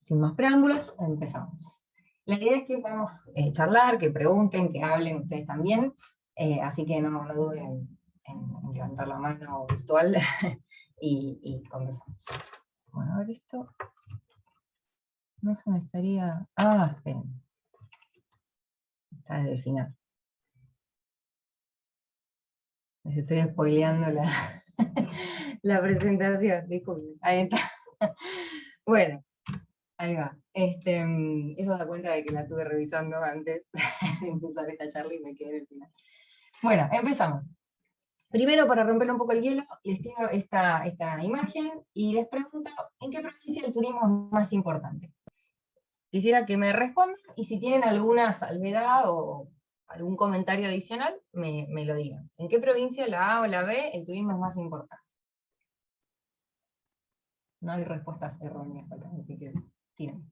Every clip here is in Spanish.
Sin más preámbulos, empezamos. La idea es que podamos charlar, que pregunten, que hablen ustedes también, así que no duden en levantar la mano virtual y conversamos. Bueno, a ver esto. No se me estaría... Ah, esperen. Está desde el final. Les estoy spoileando la presentación, disculpen. Ahí está. Bueno, ahí va. Eso da cuenta de que la estuve revisando antes de empezar esta charla y me quedé en el final. Bueno, empezamos. Primero, para romper un poco el hielo, les tengo esta imagen y les pregunto, ¿en qué provincia el turismo es más importante? Quisiera que me respondan y si tienen alguna salvedad o algún comentario adicional, me lo digan. ¿En qué provincia, la A o la B, el turismo es más importante? No hay respuestas erróneas acá, así que tiren.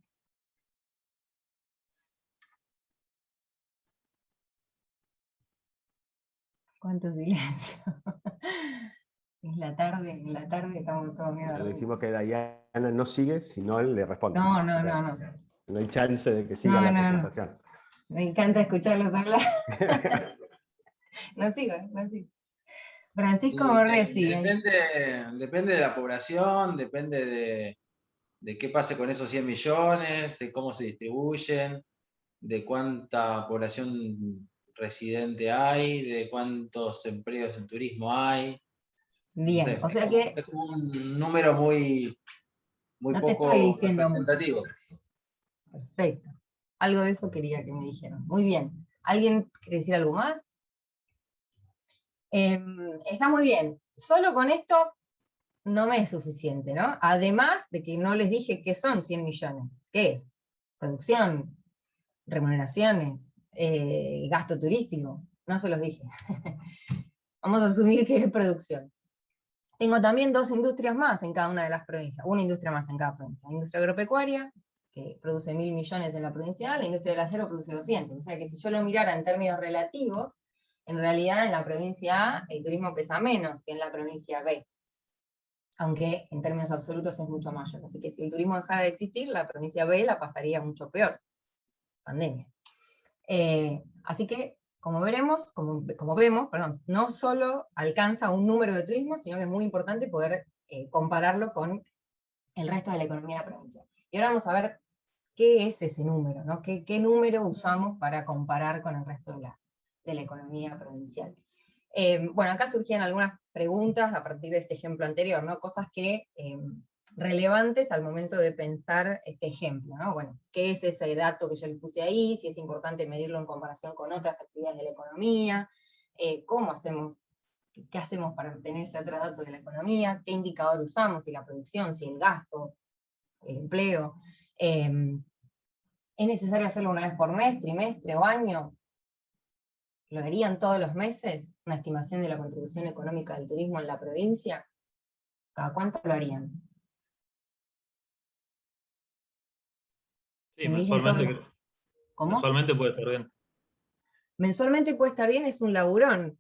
¿Cuánto silencio? Es la tarde, en la tarde estamos todos medio Le dormidos. dijimos que Diana no sigue, si no él le responde. No. No hay chance de que siga la presentación. Me encanta escucharlos hablar. No sigo. Francisco Morresi. Depende de la población, depende de qué pase con esos 100 millones, de cómo se distribuyen, de cuánta población residente hay, de cuántos empleos en turismo hay. Bien, No sé, o sea que... es como un número muy no te poco estoy diciendo representativo. mucho. Perfecto. Algo de eso quería que me dijeran. Muy bien. ¿Alguien quiere decir algo más? Está muy bien. Solo con esto no me es suficiente, ¿no? Además de que no les dije qué son 100 millones. ¿Qué es? Producción, remuneraciones, gasto turístico. No se los dije. Vamos a asumir que es producción. Tengo también 2 industrias más en cada una de las provincias. Una industria más en cada provincia. La industria agropecuaria, que produce 1.000 millones en la provincia A, la industria del acero produce 200. O sea que si yo lo mirara en términos relativos, en realidad en la provincia A el turismo pesa menos que en la provincia B. Aunque en términos absolutos es mucho mayor. Así que si el turismo dejara de existir, la provincia B la pasaría mucho peor. Pandemia. Así que, como vemos, no solo alcanza un número de turismo, sino que es muy importante poder compararlo con el resto de la economía provincial. Y ahora vamos a ver qué es ese número, ¿no? ¿Qué número usamos para comparar con el resto de la economía provincial? Bueno, acá surgían algunas preguntas a partir de este ejemplo anterior, ¿no? Cosas que relevantes al momento de pensar este ejemplo, ¿no? Bueno, ¿qué es ese dato que yo les puse ahí? Si es importante medirlo en comparación con otras actividades de la economía, ¿cómo hacemos? ¿Qué hacemos para obtener ese otro dato de la economía? ¿Qué indicador usamos? Si la producción, si el gasto, el empleo. ¿Es necesario hacerlo una vez por mes, trimestre o año? ¿Lo harían todos los meses? ¿Una estimación de la contribución económica del turismo en la provincia? ¿Cada cuánto lo harían? Sí, mensualmente, ¿Cómo? mensualmente puede estar bien. Mensualmente puede estar bien, es un laburón.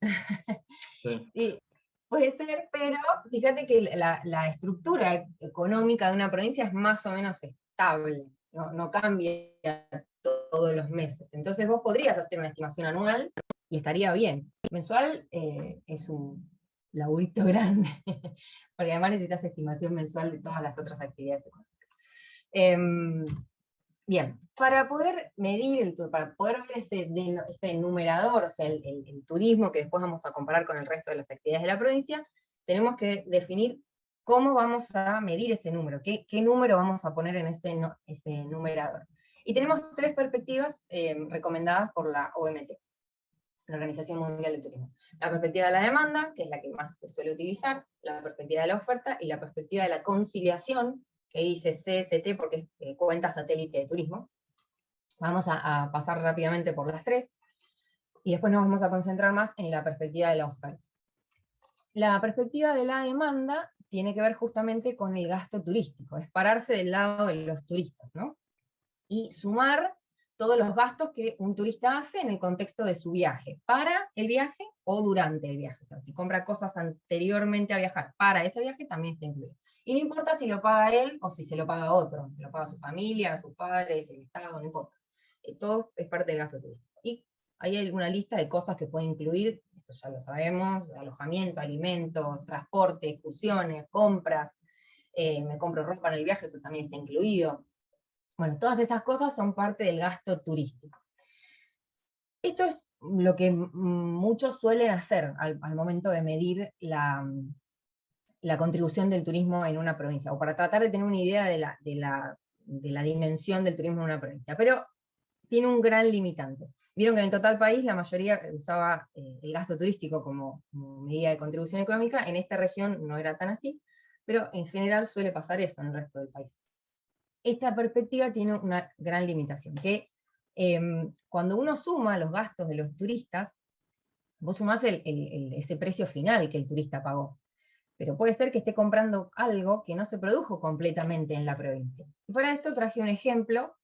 Sí. Y puede ser, pero fíjate que la estructura económica de una provincia es más o menos estable, no cambia todos los meses. Entonces vos podrías hacer una estimación anual y estaría bien. Mensual es un laburito grande, porque además necesitas estimación mensual de todas las otras actividades económicas. Bien, para poder medir, para poder ver ese numerador, o sea, el turismo que después vamos a comparar con el resto de las actividades de la provincia, tenemos que definir cómo vamos a medir ese número, qué número vamos a poner en ese numerador. Y tenemos 3 perspectivas recomendadas por la OMT, la Organización Mundial del Turismo. La perspectiva de la demanda, que es la que más se suele utilizar, la perspectiva de la oferta y la perspectiva de la conciliación, que dice CST porque es cuenta satélite de turismo. Vamos a pasar rápidamente por las 3, y después nos vamos a concentrar más en la perspectiva de la oferta. La perspectiva de la demanda tiene que ver justamente con el gasto turístico, es pararse del lado de los turistas, ¿no? Y sumar todos los gastos que un turista hace en el contexto de su viaje, para el viaje o durante el viaje. O sea, si compra cosas anteriormente a viajar para ese viaje, también está incluido. Y no importa si lo paga él o si se lo paga otro, si lo paga su familia, sus padres, el Estado, no importa. Todo es parte del gasto turístico. Y ahí hay una lista de cosas que puede incluir, esto ya lo sabemos: alojamiento, alimentos, transporte, excursiones, compras, me compro ropa en el viaje, eso también está incluido. Bueno, todas estas cosas son parte del gasto turístico. Esto es lo que muchos suelen hacer al momento de medir la contribución del turismo en una provincia, o para tratar de tener una idea de la dimensión del turismo en una provincia. Pero tiene un gran limitante. Vieron que en el total país la mayoría usaba el gasto turístico como medida de contribución económica. En esta región no era tan así, pero en general suele pasar eso en el resto del país. Esta perspectiva tiene una gran limitación, que cuando uno suma los gastos de los turistas, vos sumás ese precio final que el turista pagó, pero puede ser que esté comprando algo que no se produjo completamente en la provincia. Y para esto traje un ejemplo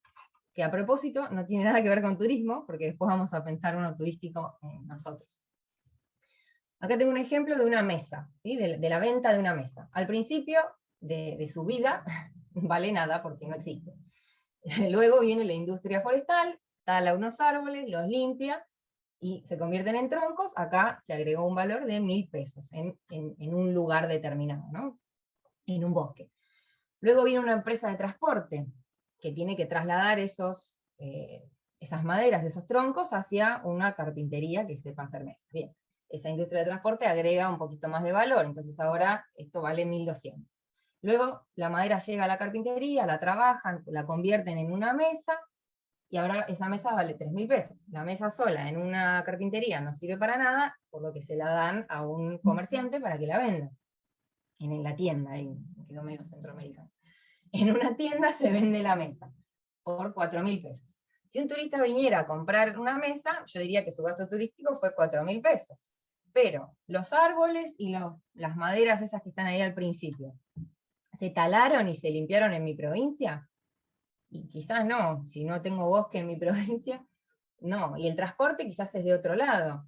que, a propósito, no tiene nada que ver con turismo, porque después vamos a pensar uno turístico nosotros. Acá tengo un ejemplo de una mesa, ¿sí? de la venta de una mesa. Al principio de su vida vale nada porque no existe. Luego viene la industria forestal, tala unos árboles, los limpia y se convierten en troncos. Acá se agregó un valor de 1.000 pesos en un lugar determinado, ¿no? En un bosque. Luego viene una empresa de transporte que tiene que trasladar esas maderas, esos troncos, hacia una carpintería que sepa hacer mesas. Bien, esa industria de transporte agrega un poquito más de valor, entonces ahora esto vale 1.200. Luego la madera llega a la carpintería, la trabajan, la convierten en una mesa, y ahora esa mesa vale 3.000 pesos. La mesa sola en una carpintería no sirve para nada, por lo que se la dan a un comerciante para que la venda. En la tienda, ahí quedó medio centroamericano. En una tienda se vende la mesa por 4.000 pesos. Si un turista viniera a comprar una mesa, yo diría que su gasto turístico fue 4.000 pesos. Pero los árboles y las maderas esas que están ahí al principio, ¿se talaron y se limpiaron en mi provincia? Y quizás no, si no tengo bosque en mi provincia, no. Y el transporte quizás es de otro lado.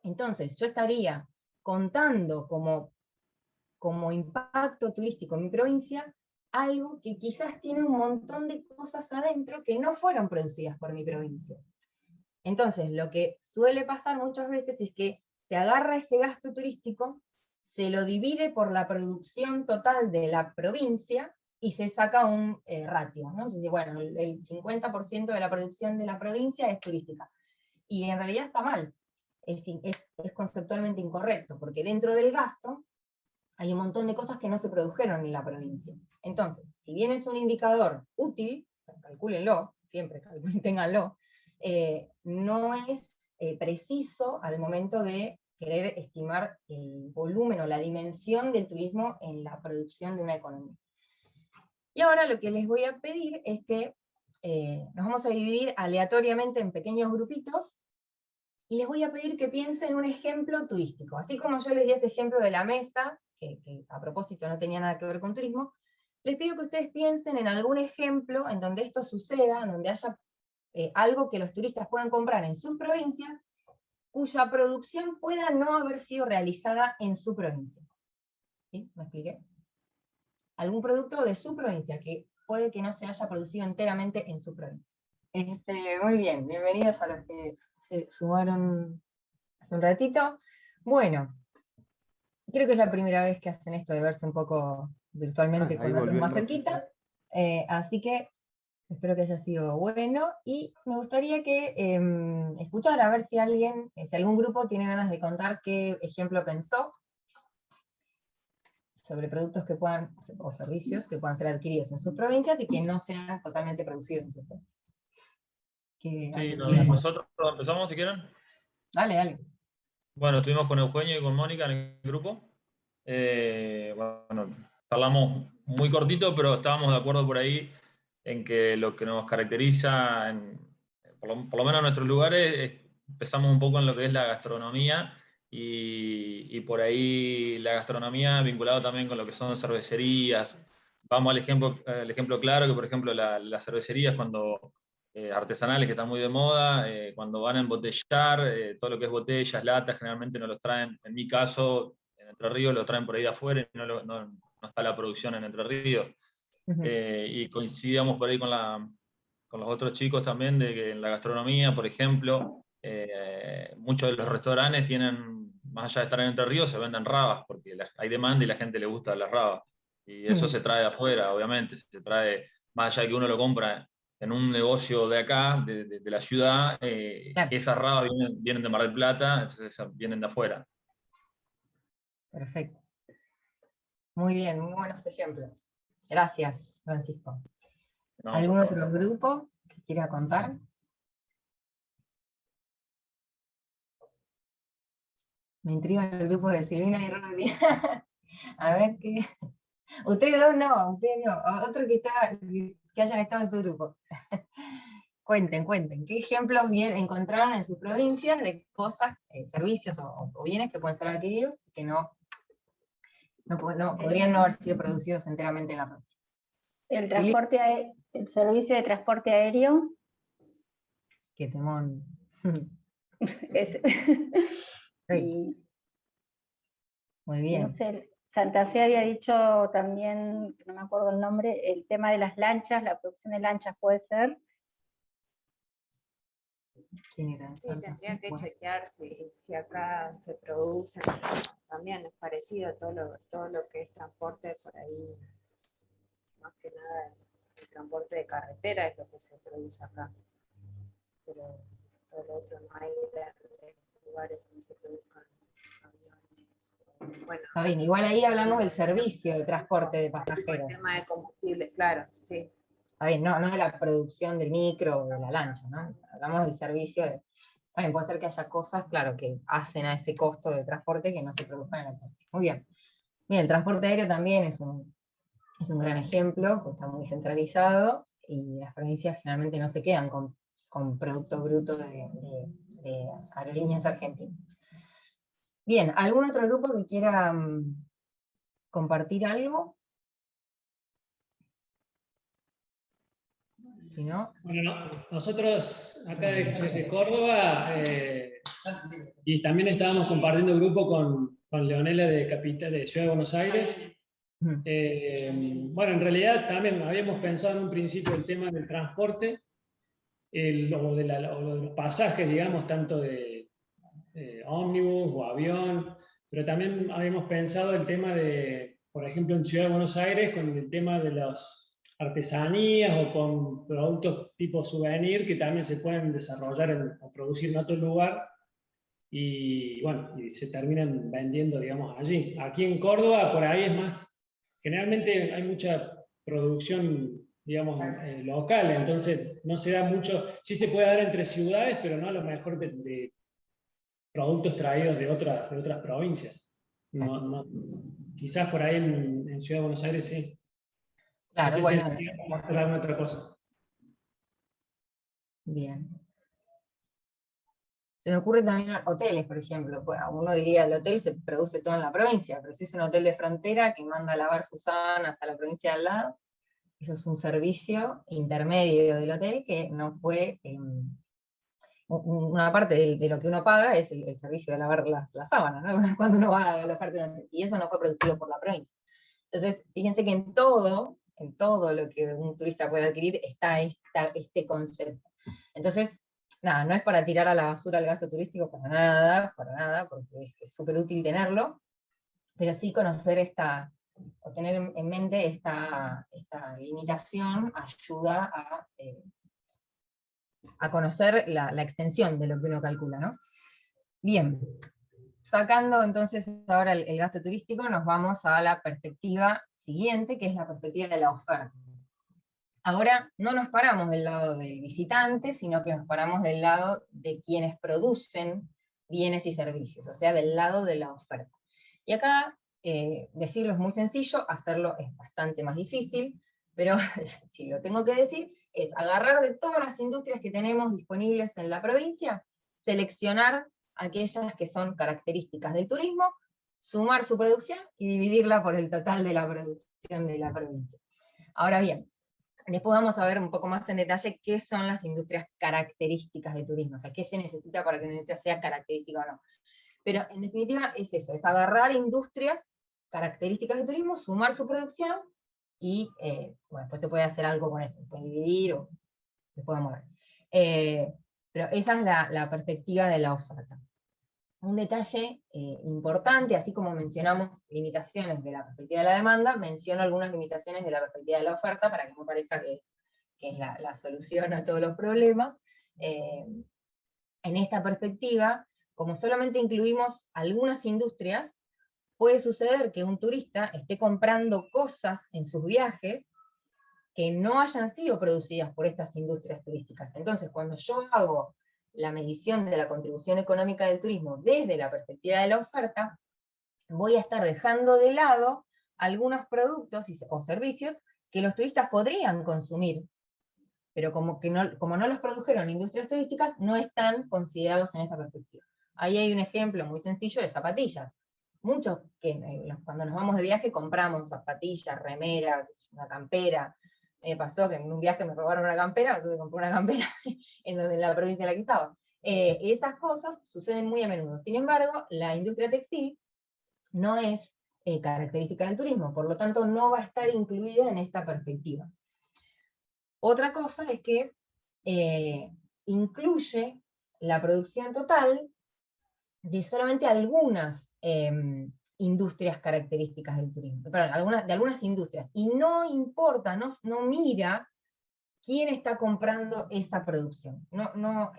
Entonces, yo estaría contando como impacto turístico en mi provincia algo que quizás tiene un montón de cosas adentro que no fueron producidas por mi provincia. Entonces, lo que suele pasar muchas veces es que se agarra ese gasto turístico, se lo divide por la producción total de la provincia y se saca un ratio, ¿no? Entonces, bueno, el 50% de la producción de la provincia es turística. Y en realidad está mal, es conceptualmente incorrecto, porque dentro del gasto hay un montón de cosas que no se produjeron en la provincia. Entonces, si bien es un indicador útil, calcúlenlo, siempre ténganlo, no es preciso al momento de querer estimar el volumen o la dimensión del turismo en la producción de una economía. Y ahora lo que les voy a pedir es que nos vamos a dividir aleatoriamente en pequeños grupitos, y les voy a pedir que piensen un ejemplo turístico. Así como yo les di ese ejemplo de la mesa, que a propósito no tenía nada que ver con turismo, les pido que ustedes piensen en algún ejemplo en donde esto suceda, en donde haya algo que los turistas puedan comprar en sus provincias, cuya producción pueda no haber sido realizada en su provincia. ¿Sí? ¿Me expliqué? Algún producto de su provincia que puede que no se haya producido enteramente en su provincia. Muy bien, bienvenidos a los que se sumaron hace un ratito. Bueno, creo que es la primera vez que hacen esto de verse un poco virtualmente con otros más cerquita, así que espero que haya sido bueno, y me gustaría que escuchara, a ver si algún grupo tiene ganas de contar qué ejemplo pensó sobre productos que puedan, o servicios que puedan ser adquiridos en sus provincias y que no sean totalmente producidos en sus provincias. Sí, nosotros empezamos si quieren. Dale. Bueno, estuvimos con Eugenio y con Mónica en el grupo. Bueno, hablamos muy cortito, pero estábamos de acuerdo por ahí en que lo que nos caracteriza, por lo menos en nuestros lugares, empezamos un poco en lo que es la gastronomía, y por ahí la gastronomía vinculado también con lo que son cervecerías. Vamos al ejemplo claro, que por ejemplo las cervecerías, cuando artesanales que están muy de moda, cuando van a embotellar, todo lo que es botellas, latas, generalmente no los traen, en mi caso, en Entre Ríos lo traen por ahí de afuera y no está la producción en Entre Ríos. Y coincidíamos por ahí con los otros chicos también, de que en la gastronomía, por ejemplo, muchos de los restaurantes tienen, más allá de estar en Entre Ríos, se venden rabas, porque hay demanda y la gente le gusta las rabas. Y eso se trae de afuera, obviamente, se trae, más allá de que uno lo compra en un negocio de acá, de la ciudad, Claro. esas rabas vienen de Mar del Plata, entonces vienen de afuera. Perfecto. Muy bien, muy buenos ejemplos. Gracias, Francisco. No, ¿Algún por otro favor. grupo que quiera contar? Me intriga el grupo de Silvina y Rodri. A ver qué. Ustedes dos no, otros que hayan estado en su grupo. Cuenten, ¿qué ejemplos encontraron en sus provincias de cosas, servicios o bienes que pueden ser adquiridos que no podrían no haber sido producidos enteramente en la provincia? El servicio de transporte aéreo. Qué temón. Y, muy bien. no sé, Santa Fe había dicho también, no me acuerdo el nombre, el tema de las lanchas, la producción de lanchas puede ser. ¿Quién era? Sí, tendría que chequear si acá se produce. También es parecido a todo lo que es transporte por ahí, más que nada el transporte de carretera es lo que se produce acá. Pero todo lo otro no hay lugares donde se produzcan aviones. Bueno, Está bien, igual ahí hablamos del servicio de transporte de pasajeros. El tema de combustible, claro, sí. Está bien, no de la producción del micro o de la lancha, ¿no? Hablamos del servicio de. También puede ser que haya cosas, claro, que hacen a ese costo de transporte que no se produzcan en la provincia. Muy bien. Bien, el transporte aéreo también es un gran ejemplo, porque está muy centralizado y las provincias generalmente no se quedan con producto bruto de aerolíneas argentinas. Bien, ¿algún otro grupo que quiera compartir algo? Si no. Bueno, nosotros acá desde Córdoba, y también estábamos compartiendo grupo con Leonela de Ciudad de Buenos Aires. Bueno, en realidad también habíamos pensado en un principio el tema del transporte, o de los pasajes, digamos, tanto de ómnibus o avión, pero también habíamos pensado el tema de, por ejemplo, en Ciudad de Buenos Aires, con el tema de las artesanías o con productos tipo souvenir que también se pueden desarrollar o producir en otro lugar y bueno, y se terminan vendiendo, digamos, allí. Aquí en Córdoba, por ahí es más, generalmente hay mucha producción, digamos, local, entonces no se da mucho, sí se puede dar entre ciudades, pero no a lo mejor de productos traídos de otras provincias. No, quizás por ahí en Ciudad de Buenos Aires sí. Claro, no sé bueno. si mostrar alguna otra cosa. Bien. Se me ocurre también hoteles, por ejemplo. Pues, uno diría, el hotel se produce todo en la provincia, pero si es un hotel de frontera que manda a lavar sus sábanas a la provincia de al lado, eso es un servicio intermedio del hotel que no fue... una parte de lo que uno paga es el servicio de lavar las sábanas, ¿no? Cuando uno va a la oferta de un hotel. Y eso no fue producido por la provincia. Entonces, fíjense que en todo lo que un turista puede adquirir está este concepto. Entonces, nada, no es para tirar a la basura el gasto turístico, para nada, porque es súper útil tenerlo, pero sí conocer o tener en mente esta limitación ayuda a conocer la extensión de lo que uno calcula, ¿no? Bien, sacando entonces ahora el gasto turístico, nos vamos a la perspectiva siguiente, que es la perspectiva de la oferta. Ahora no nos paramos del lado del visitante, sino que nos paramos del lado de quienes producen bienes y servicios, o sea, del lado de la oferta. Y acá decirlo es muy sencillo, hacerlo es bastante más difícil, pero si lo tengo que decir, es agarrar de todas las industrias que tenemos disponibles en la provincia, seleccionar aquellas que son características del turismo, sumar su producción y dividirla por el total de la producción de la provincia. Ahora bien, Después vamos a ver un poco más en detalle qué son las industrias características de turismo, o sea, qué se necesita para que una industria sea característica o no. Pero en definitiva es eso, es agarrar industrias características de turismo, sumar su producción, y bueno, después se puede hacer algo con eso, se puede dividir o se puede mover. Pero esa es la perspectiva de la oferta. Un detalle importante, así como mencionamos limitaciones de la perspectiva de la demanda, menciono algunas limitaciones de la perspectiva de la oferta para que no parezca que es la solución a todos los problemas. En esta perspectiva, como solamente incluimos algunas industrias, puede suceder que un turista esté comprando cosas en sus viajes que no hayan sido producidas por estas industrias turísticas. Entonces, cuando yo hago la medición de la contribución económica del turismo desde la perspectiva de la oferta, voy a estar dejando de lado algunos productos o servicios que los turistas podrían consumir, pero como no los produjeron industrias turísticas, no están considerados en esta perspectiva. Ahí hay un ejemplo muy sencillo de zapatillas. Muchos cuando nos vamos de viaje compramos zapatillas, remeras, una campera. Me pasó que en un viaje me robaron una campera, tuve que comprar una campera en la provincia en la que estaba. Esas cosas suceden muy a menudo. Sin embargo, la industria textil no es característica del turismo, por lo tanto no va a estar incluida en esta perspectiva. Otra cosa es que incluye la producción total de solamente algunas industrias características del turismo, perdón, de algunas industrias, y no importa, no mira quién está comprando esa producción.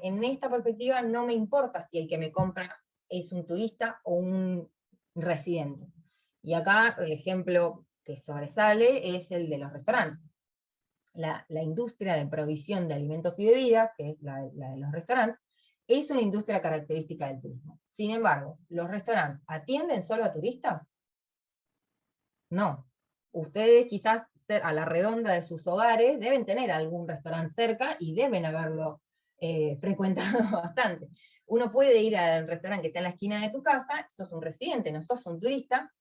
En esta perspectiva no me importa si el que me compra es un turista o un residente. Y acá el ejemplo que sobresale es el de los restaurantes. La industria de provisión de alimentos y bebidas, que es la de los restaurantes, es una industria característica del turismo. Sin embargo, ¿los restaurantes atienden solo a turistas? No. Ustedes quizás a la redonda de sus hogares deben tener algún restaurante cerca y deben haberlo frecuentado bastante. Uno puede ir al restaurante que está en la esquina de tu casa, sos un residente, no sos un turista,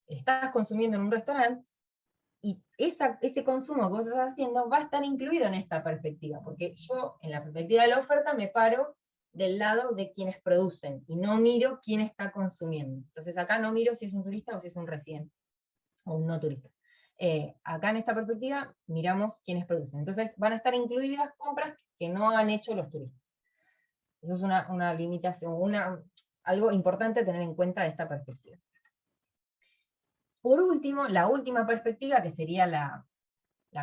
estás consumiendo en un restaurante, y ese consumo que vos estás haciendo va a estar incluido en esta perspectiva, porque yo, en la perspectiva de la oferta, me paro del lado de quienes producen, y no miro quién está consumiendo. Entonces acá no miro si es un turista o si es un residente, o un no turista. Acá en esta perspectiva miramos quiénes producen. Entonces van a estar incluidas compras que no han hecho los turistas. Eso es una limitación, algo importante a tener en cuenta de esta perspectiva. Por último, la última perspectiva, que sería la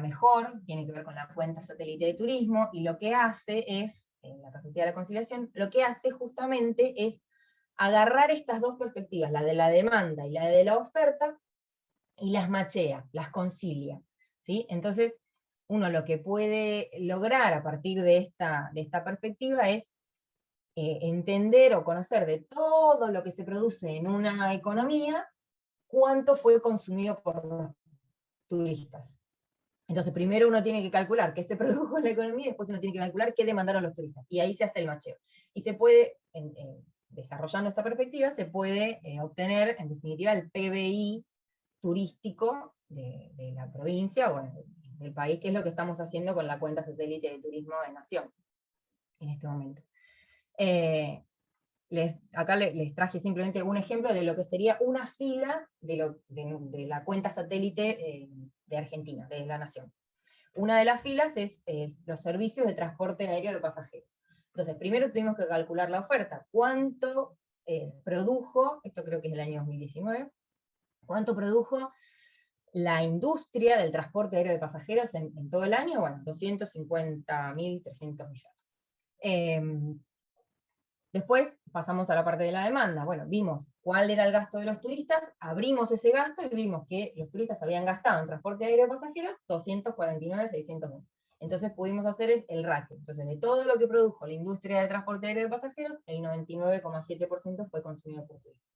mejor, tiene que ver con la cuenta satélite de turismo, y lo que hace es, en la perspectiva de la conciliación, lo que hace justamente es agarrar estas dos perspectivas, la de la demanda y la de la oferta, y las machea, las concilia, ¿sí? Entonces, uno lo que puede lograr a partir de esta perspectiva es entender o conocer de todo lo que se produce en una economía, cuánto fue consumido por los turistas. Entonces, primero uno tiene que calcular qué se produjo en la economía, y después uno tiene que calcular qué demandaron los turistas. Y ahí se hace el macheo. Y se puede, desarrollando esta perspectiva, se puede obtener, en definitiva, el PBI turístico de la provincia o del país, que es lo que estamos haciendo con la cuenta satélite de turismo de Nación en este momento. Acá les traje simplemente un ejemplo de lo que sería una fila de la cuenta satélite de Argentina, de la Nación. Una de las filas es los servicios de transporte aéreo de pasajeros. Entonces, primero tuvimos que calcular la oferta. ¿Cuánto produjo, esto creo que es del año 2019, cuánto produjo la industria del transporte aéreo de pasajeros en todo el año? Bueno, 250.300 millones. Después pasamos a la parte de la demanda. Bueno, vimos cuál era el gasto de los turistas, abrimos ese gasto y vimos que los turistas habían gastado en transporte aéreo de pasajeros 249.602. Entonces pudimos hacer el ratio. Entonces, de todo lo que produjo la industria de transporte aéreo de pasajeros, el 99,7% fue consumido por turistas.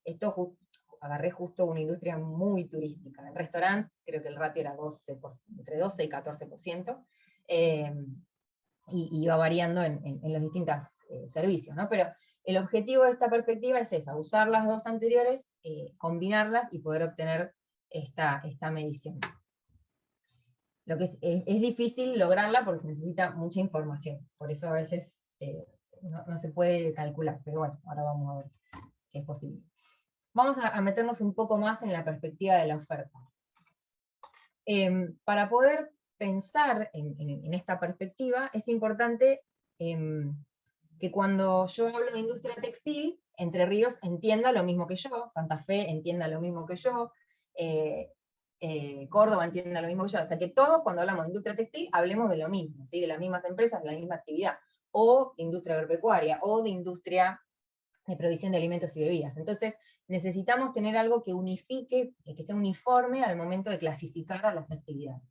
Esto agarré justo una industria muy turística. En restaurantes creo que el ratio era entre 12 y 14%. Y va variando en los distintos servicios, ¿no? Pero el objetivo de esta perspectiva es esa, usar las dos anteriores, combinarlas y poder obtener esta medición. Lo que es difícil lograrla porque se necesita mucha información, por eso a veces no se puede calcular, pero bueno, ahora vamos a ver si es posible. Vamos a meternos un poco más en la perspectiva de la oferta. Para poder pensar en esta perspectiva, es importante que cuando yo hablo de industria textil, Entre Ríos entienda lo mismo que yo, Santa Fe entienda lo mismo que yo, Córdoba entienda lo mismo que yo, o sea que todos cuando hablamos de industria textil hablemos de lo mismo, ¿sí? De las mismas empresas, de la misma actividad, o de industria agropecuaria, o de industria de provisión de alimentos y bebidas. Entonces necesitamos tener algo que unifique, que sea uniforme al momento de clasificar a las actividades.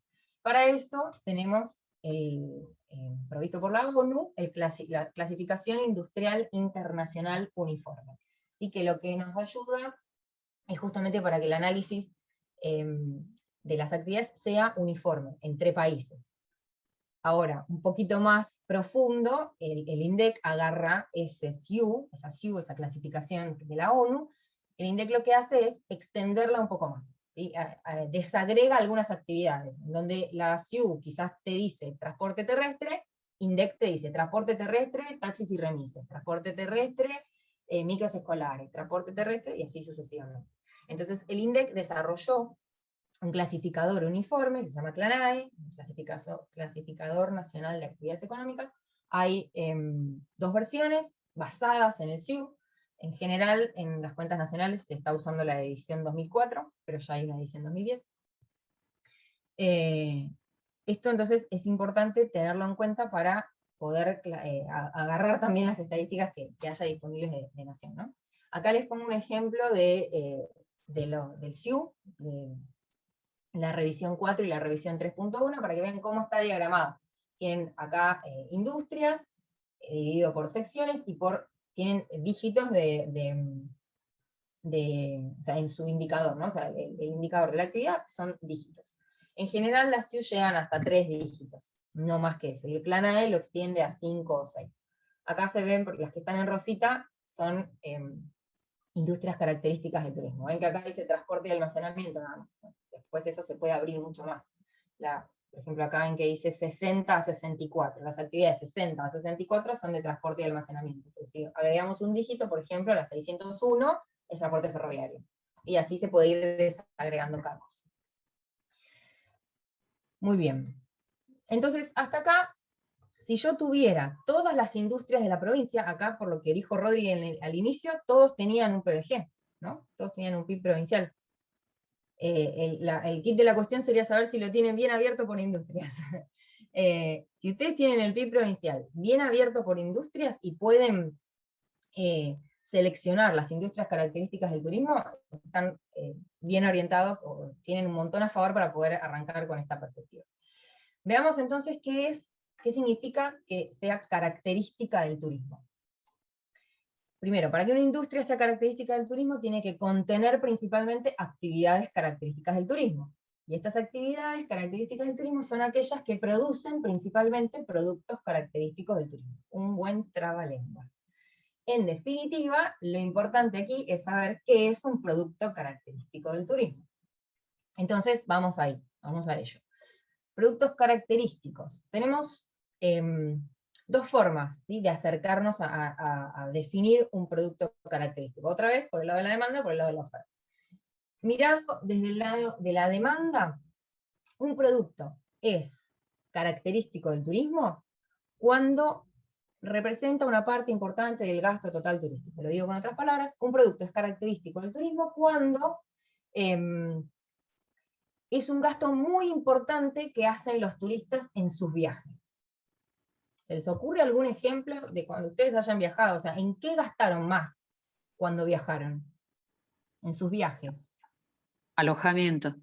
Para eso tenemos provisto por la ONU, la clasificación industrial internacional uniforme. Así que lo que nos ayuda es justamente para que el análisis de las actividades sea uniforme entre países. Ahora, un poquito más profundo, el INDEC agarra esa clasificación de la ONU, el INDEC lo que hace es extenderla un poco más. ¿Sí? Desagrega algunas actividades, donde la SIU quizás te dice transporte terrestre, INDEC te dice transporte terrestre, taxis y remises, transporte terrestre, micros escolares, transporte terrestre, y así sucesivamente. Entonces el INDEC desarrolló un clasificador uniforme que se llama CLANAE, clasificador nacional de actividades económicas. Hay 2 versiones basadas en el SIU. En general, en las cuentas nacionales se está usando la edición 2004, pero ya hay una edición 2010. Esto entonces es importante tenerlo en cuenta para poder agarrar también las estadísticas que haya disponibles de Nación, ¿no? Acá les pongo un ejemplo del SIU, de la revisión 4 y la revisión 3.1, para que vean cómo está diagramado. Tienen acá industrias, dividido por secciones, y tienen dígitos o sea, en su indicador, ¿no? O sea, el indicador de la actividad son dígitos. En general las SIU llegan hasta 3 dígitos, no más que eso, y el CLANAE lo extiende a 5 o 6. Acá se ven, porque las que están en rosita son industrias características de turismo. Ven que acá dice transporte y almacenamiento nada más. Después eso se puede abrir mucho más. Por ejemplo, acá ven que dice 60 a 64. Las actividades 60 a 64 son de transporte y almacenamiento. Pero si agregamos un dígito, por ejemplo, la 601 es transporte ferroviario. Y así se puede ir desagregando cargos. Muy bien. Entonces, hasta acá, si yo tuviera todas las industrias de la provincia, acá por lo que dijo Rodri al inicio, todos tenían un PBG, ¿no? Todos tenían un PIB provincial. El kit de la cuestión sería saber si lo tienen bien abierto por industrias. Si ustedes tienen el PIB provincial bien abierto por industrias y pueden seleccionar las industrias características del turismo, están bien orientados o tienen un montón a favor para poder arrancar con esta perspectiva. Veamos entonces qué significa que sea característica del turismo. Primero, para que una industria sea característica del turismo, tiene que contener principalmente actividades características del turismo. Y estas actividades características del turismo son aquellas que producen principalmente productos característicos del turismo. Un buen trabalenguas. En definitiva, lo importante aquí es saber qué es un producto característico del turismo. Entonces, vamos a ello. Productos característicos. Tenemos 2 formas, ¿sí?, de acercarnos a definir un producto característico. Otra vez, por el lado de la demanda, por el lado de la oferta. Mirado desde el lado de la demanda, un producto es característico del turismo cuando representa una parte importante del gasto total turístico. Lo digo con otras palabras, un producto es característico del turismo cuando es un gasto muy importante que hacen los turistas en sus viajes. ¿Se les ocurre algún ejemplo de cuando ustedes hayan viajado? O sea, ¿en qué gastaron más cuando viajaron? En sus viajes. Alojamiento.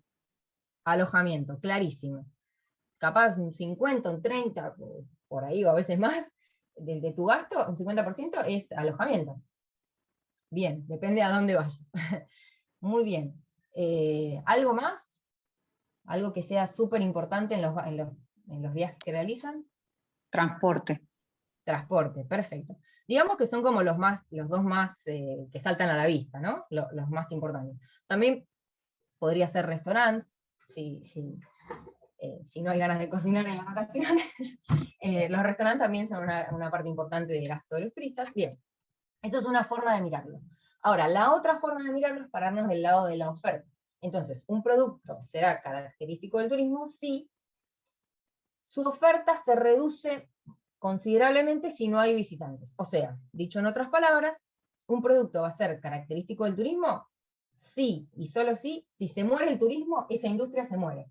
Alojamiento, clarísimo. Capaz un 50, un 30, por ahí, o a veces más, de tu gasto, un 50% es alojamiento. Bien, depende a dónde vayas. Muy bien. ¿Algo más? ¿Algo que sea súper importante en los viajes que realizan? Transporte. Transporte, perfecto. Digamos que son como los 2 más que saltan a la vista, ¿no? Los más importantes. También podría ser restaurantes, sí. si no hay ganas de cocinar en las vacaciones. Los restaurantes también son una parte importante del gasto de los turistas. Bien, eso es una forma de mirarlo. Ahora, la otra forma de mirarlo es pararnos del lado de la oferta. Entonces, un producto será característico del turismo si su oferta se reduce considerablemente si no hay visitantes. O sea, dicho en otras palabras, un producto va a ser característico del turismo sí, y solo sí, si se muere el turismo, esa industria se muere.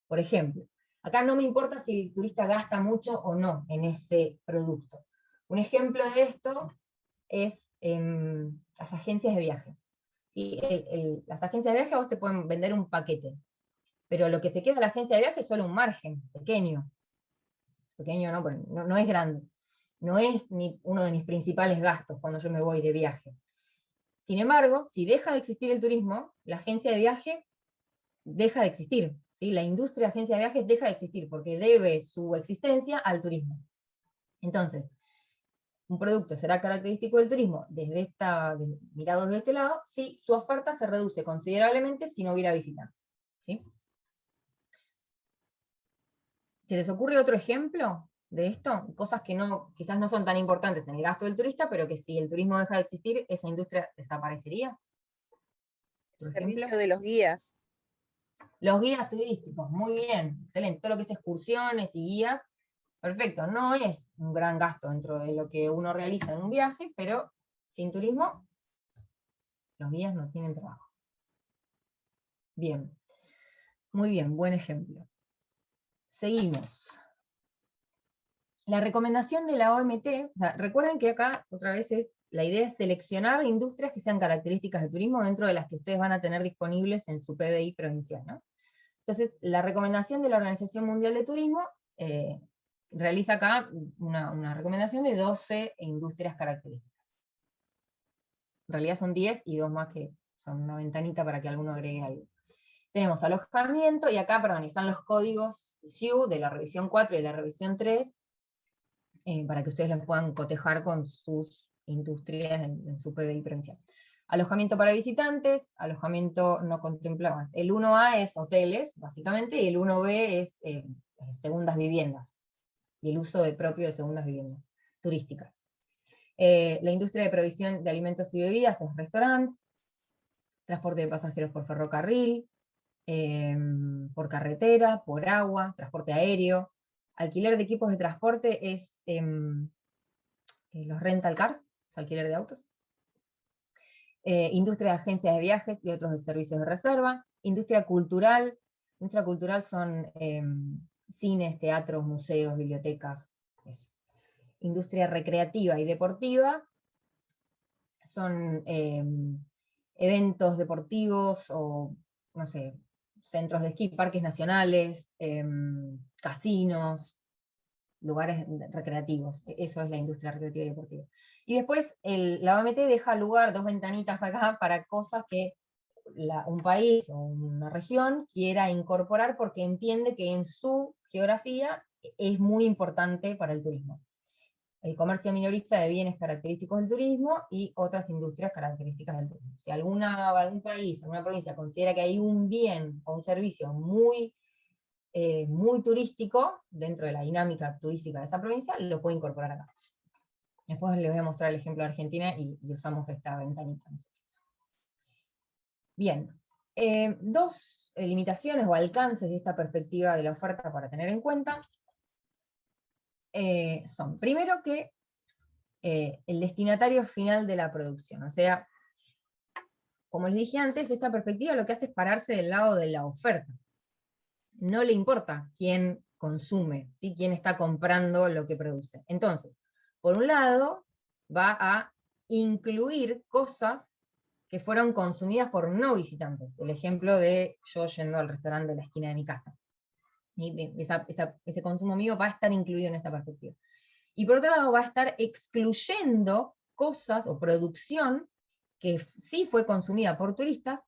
Por ejemplo, acá no me importa si el turista gasta mucho o no en ese producto. Un ejemplo de esto es las agencias de viaje. ¿Sí? Las agencias de viaje a vos te pueden vender un paquete, pero lo que se queda de la agencia de viaje es solo un margen pequeño. Pequeño no es grande. No es uno de mis principales gastos cuando yo me voy de viaje. Sin embargo, si deja de existir el turismo, la agencia de viaje deja de existir. ¿Sí? La industria de agencia de viajes deja de existir porque debe su existencia al turismo. Entonces, un producto será característico del turismo mirado desde este lado si su oferta se reduce considerablemente si no hubiera visitantes. ¿Sí? ¿Se les ocurre otro ejemplo de esto? Cosas que quizás no son tan importantes en el gasto del turista, pero que si el turismo deja de existir, esa industria desaparecería. ¿Por ejemplo? Servicio de los guías. Los guías turísticos, muy bien, excelente. Todo lo que es excursiones y guías, perfecto. No es un gran gasto dentro de lo que uno realiza en un viaje, pero sin turismo, los guías no tienen trabajo. Bien, muy bien, buen ejemplo. Seguimos. La recomendación de la OMT, o sea, recuerden que acá, otra vez, la idea es seleccionar industrias que sean características de turismo dentro de las que ustedes van a tener disponibles en su PBI provincial, ¿no? Entonces, la recomendación de la Organización Mundial de Turismo realiza acá una recomendación de 12 industrias características. En realidad son 10 y 2 más que son una ventanita para que alguno agregue algo. Tenemos alojamiento, y acá, perdón, están los códigos SIU de la revisión 4 y de la revisión 3, para que ustedes los puedan cotejar con sus industrias en su PBI provincial. Alojamiento para visitantes, alojamiento no contemplado. El 1A es hoteles, básicamente, y el 1B es segundas viviendas, y el uso propio de segundas viviendas turísticas. La industria de provisión de alimentos y bebidas es restaurantes, transporte de pasajeros por ferrocarril, por carretera, por agua, transporte aéreo. Alquiler de equipos de transporte es los rental cars, es alquiler de autos. Industria de agencias de viajes y otros de servicios de reserva. Industria cultural son cines, teatros, museos, bibliotecas. Eso. Industria recreativa y deportiva son eventos deportivos o, no sé, centros de esquí, parques nacionales, casinos, lugares recreativos. Eso es la industria recreativa y deportiva. Y después la OMT deja lugar, 2 ventanitas acá, para cosas que un país o una región quiera incorporar porque entiende que en su geografía es muy importante para el turismo. El comercio minorista de bienes característicos del turismo y otras industrias características del turismo. Si algún país, alguna provincia considera que hay un bien o un servicio muy turístico dentro de la dinámica turística de esa provincia, lo puede incorporar acá. Después les voy a mostrar el ejemplo de Argentina y usamos esta ventanita nosotros. Bien, 2 limitaciones o alcances de esta perspectiva de la oferta para tener en cuenta son, primero, que el destinatario final de la producción, o sea, como les dije antes, esta perspectiva lo que hace es pararse del lado de la oferta. No le importa quién consume, ¿sí? Quién está comprando lo que produce. Entonces, por un lado, va a incluir cosas que fueron consumidas por no visitantes. El ejemplo de yo yendo al restaurante de la esquina de mi casa. Y ese consumo mío va a estar incluido en esta perspectiva. Y por otro lado, va a estar excluyendo cosas o producción que sí fue consumida por turistas,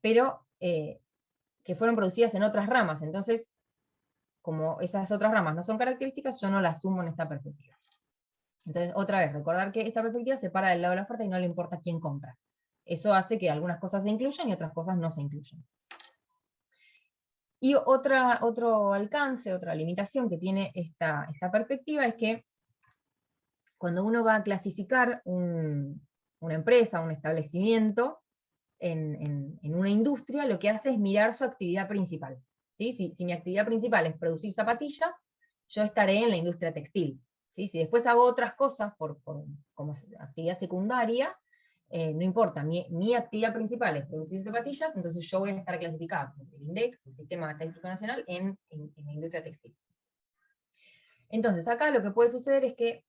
pero que fueron producidas en otras ramas. Entonces, como esas otras ramas no son características, yo no las sumo en esta perspectiva. Entonces, otra vez, recordar que esta perspectiva se para del lado de la oferta y no le importa quién compra. Eso hace que algunas cosas se incluyan y otras cosas no se incluyan. Y otro alcance, otra limitación que tiene esta perspectiva es que cuando uno va a clasificar una empresa, un establecimiento en una industria, lo que hace es mirar su actividad principal. ¿Sí? Si mi actividad principal es producir zapatillas, yo estaré en la industria textil. ¿Sí? Si después hago otras cosas como actividad secundaria, no importa, mi actividad principal es producir zapatillas, entonces yo voy a estar clasificada por el INDEC, el Sistema Estadístico Nacional, en la industria textil. Entonces acá lo que puede suceder es que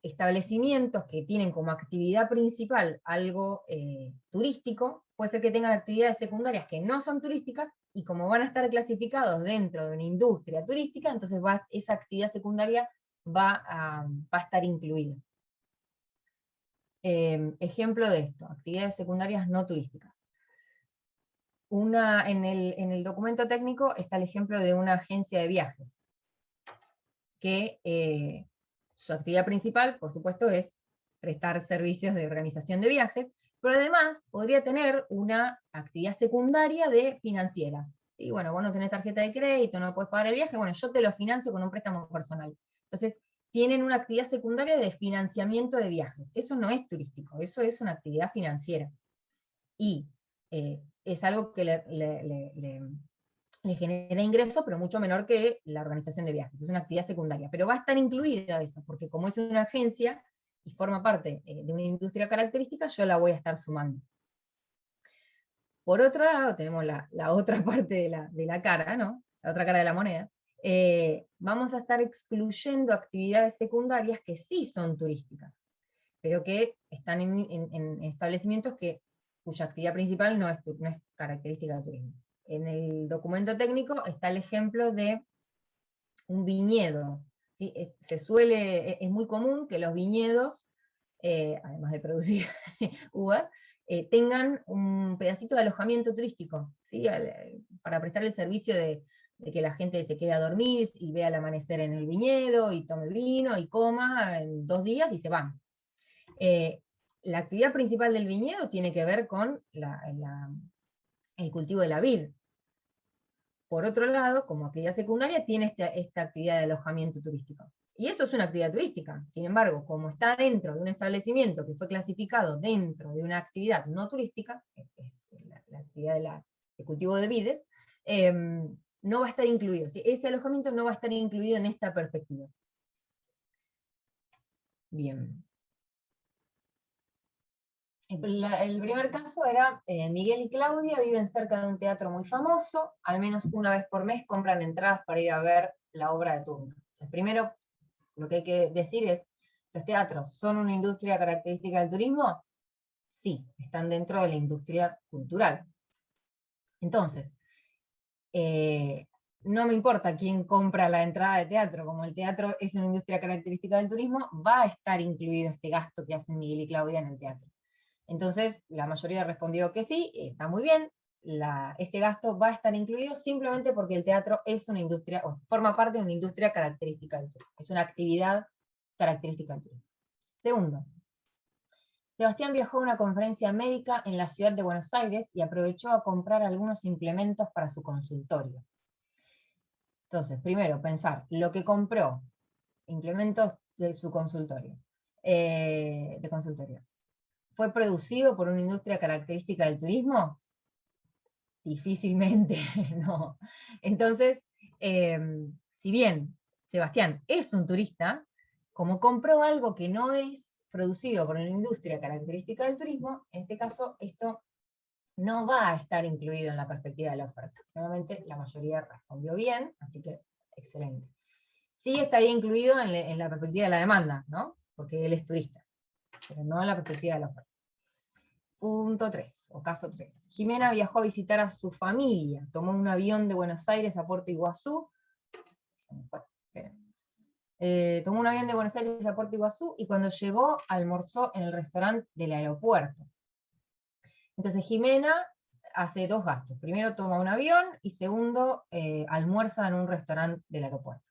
establecimientos que tienen como actividad principal algo turístico, puede ser que tengan actividades secundarias que no son turísticas, y como van a estar clasificados dentro de una industria turística, entonces esa actividad secundaria va a estar incluida. Ejemplo de esto, actividades secundarias no turísticas. En el documento técnico está el ejemplo de una agencia de viajes, que su actividad principal, por supuesto, es prestar servicios de organización de viajes, pero además podría tener una actividad secundaria de financiera. Y bueno, vos no tenés tarjeta de crédito, no puedes pagar el viaje, bueno, yo te lo financio con un préstamo personal. Entonces, tienen una actividad secundaria de financiamiento de viajes. Eso no es turístico, eso es una actividad financiera. Y es algo que le genera ingreso, pero mucho menor que la organización de viajes. Es una actividad secundaria, pero va a estar incluida eso, porque como es una agencia y forma parte de una industria característica, yo la voy a estar sumando. Por otro lado, tenemos la otra parte de la cara, ¿no? La otra cara de la moneda. Vamos a estar excluyendo actividades secundarias que sí son turísticas, pero que están en establecimientos cuya actividad principal no es característica de turismo. En el documento técnico está el ejemplo de un viñedo. ¿Sí? Es muy común que los viñedos, además de producir uvas, tengan un pedacito de alojamiento turístico, ¿sí? Para prestar el servicio de que la gente se quede a dormir y vea el amanecer en el viñedo, y tome vino, y coma en 2 días, y se van. La actividad principal del viñedo tiene que ver con el cultivo de la vid. Por otro lado, como actividad secundaria, tiene esta actividad de alojamiento turístico. Y eso es una actividad turística. Sin embargo, como está dentro de un establecimiento que fue clasificado dentro de una actividad no turística, es la actividad de cultivo de vides, no va a estar incluido. ¿Sí? Ese alojamiento no va a estar incluido en esta perspectiva. Bien. El primer caso era Miguel y Claudia viven cerca de un teatro muy famoso, al menos una vez por mes compran entradas para ir a ver la obra de turno. Entonces, primero, lo que hay que decir es, ¿los teatros son una industria característica del turismo? Sí, están dentro de la industria cultural. Entonces, no me importa quién compra la entrada de teatro, como el teatro es una industria característica del turismo, va a estar incluido este gasto que hacen Miguel y Claudia en el teatro. Entonces, la mayoría respondió que sí, está muy bien, este gasto va a estar incluido simplemente porque el teatro es una industria, o forma parte de una industria característica del turismo, es una actividad característica del turismo. Segundo, Sebastián viajó a una conferencia médica en la ciudad de Buenos Aires y aprovechó a comprar algunos implementos para su consultorio. Entonces, primero, pensar, lo que compró, implementos de su consultorio, ¿fue producido por una industria característica del turismo? Difícilmente, no. Entonces, si bien Sebastián es un turista, como compró algo que no es producido por una industria característica del turismo, en este caso esto no va a estar incluido en la perspectiva de la oferta. Nuevamente, la mayoría respondió bien, así que excelente. Sí estaría incluido en la perspectiva de la demanda, ¿no? Porque él es turista, pero no en la perspectiva de la oferta. Punto 3, o caso 3. Jimena viajó a visitar a su familia, tomó un avión de Buenos Aires a Puerto Iguazú. Tomó un avión de Buenos Aires a Puerto Iguazú y cuando llegó almorzó en el restaurante del aeropuerto. Entonces Jimena hace 2 gastos. Primero toma un avión y segundo almuerza en un restaurante del aeropuerto.